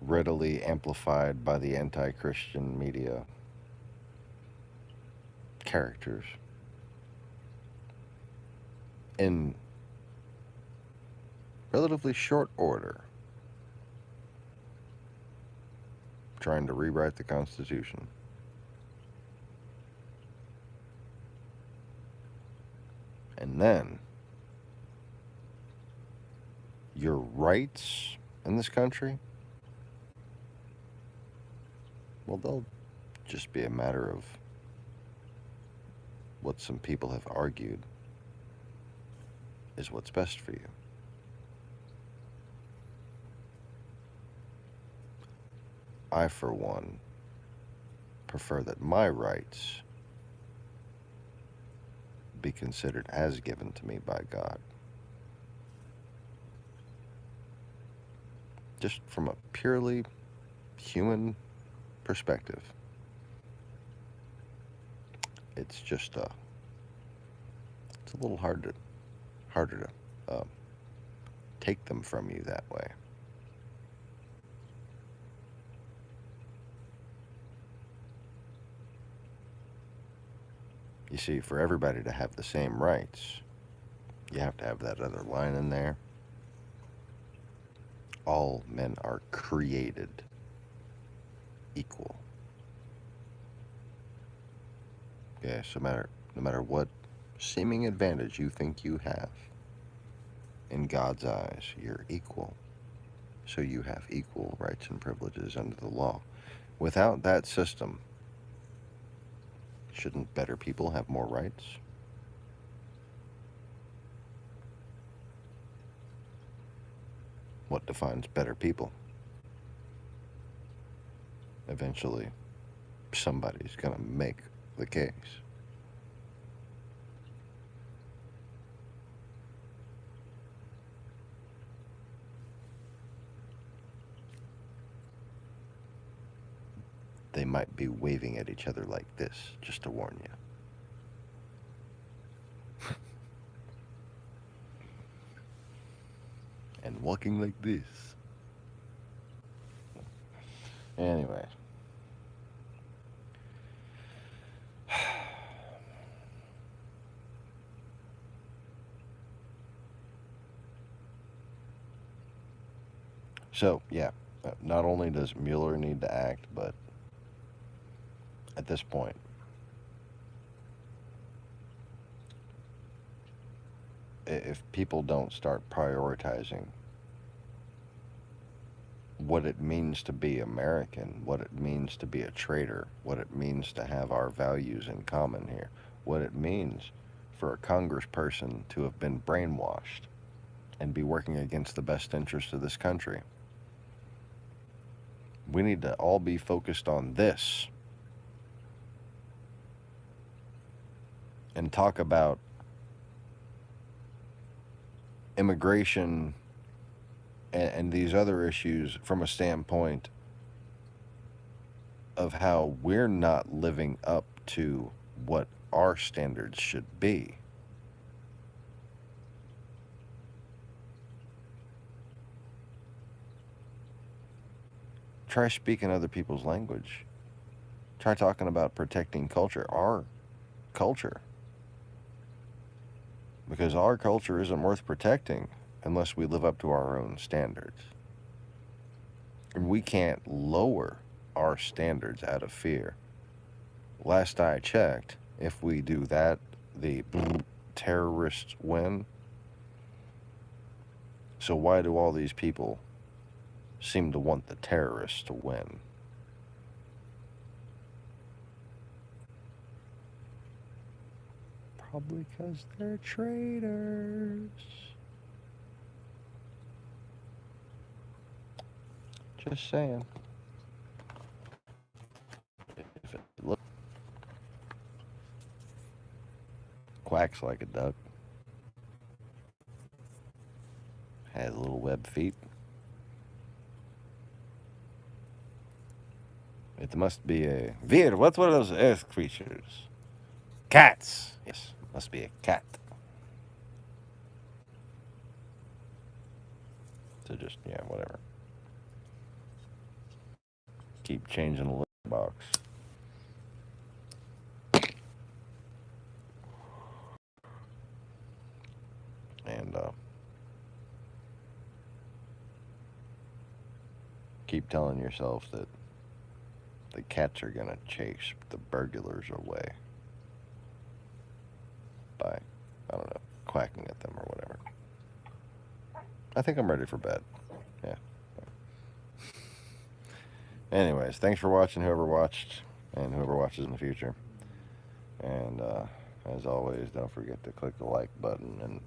A: readily amplified by the anti-Christian media characters in relatively short order trying to rewrite the Constitution. And then your rights in this country, well, they'll just be a matter of what some people have argued is what's best for you. I, for one, prefer that my rights be considered as given to me by God. Just from a purely human perspective, it's just it's a little harder to take them from you that way. You see, for everybody to have the same rights, you have to have that other line in there. All men are created equal. Yeah, so no matter what seeming advantage you think you have, in God's eyes, you're equal. So you have equal rights and privileges under the law. Without that system, shouldn't better people have more rights? What defines better people? Eventually, somebody's gonna make the case. They might be waving at each other like this, just to warn you. And walking like this. Anyway. So, yeah, not only does Mueller need to act, but at this point, if people don't start prioritizing what it means to be American, what it means to be a traitor, what it means to have our values in common here, what it means for a congressperson to have been brainwashed and be working against the best interest of this country. We need to all be focused on this and talk about immigration and these other issues from a standpoint of how we're not living up to what our standards should be. Try speaking other people's language. Try talking about protecting culture, our culture. Because our culture isn't worth protecting unless we live up to our own standards. And we can't lower our standards out of fear. Last I checked, if we do that, the terrorists win. So why do all these people seem to want the terrorists to win? Probably because they're traitors. Just saying. If it looks quacks like a duck, has little web feet, it must be a Veer. What's one of those earth creatures? Cats. Yes, must be a cat. So just, yeah, whatever. Keep changing the litter box. And keep telling yourself that the cats are going to chase the burglars away by, I don't know, quacking at them or whatever. I think I'm ready for bed. Yeah. Anyways, thanks for watching, whoever watched, and whoever watches in the future. And as always, don't forget to click the like button and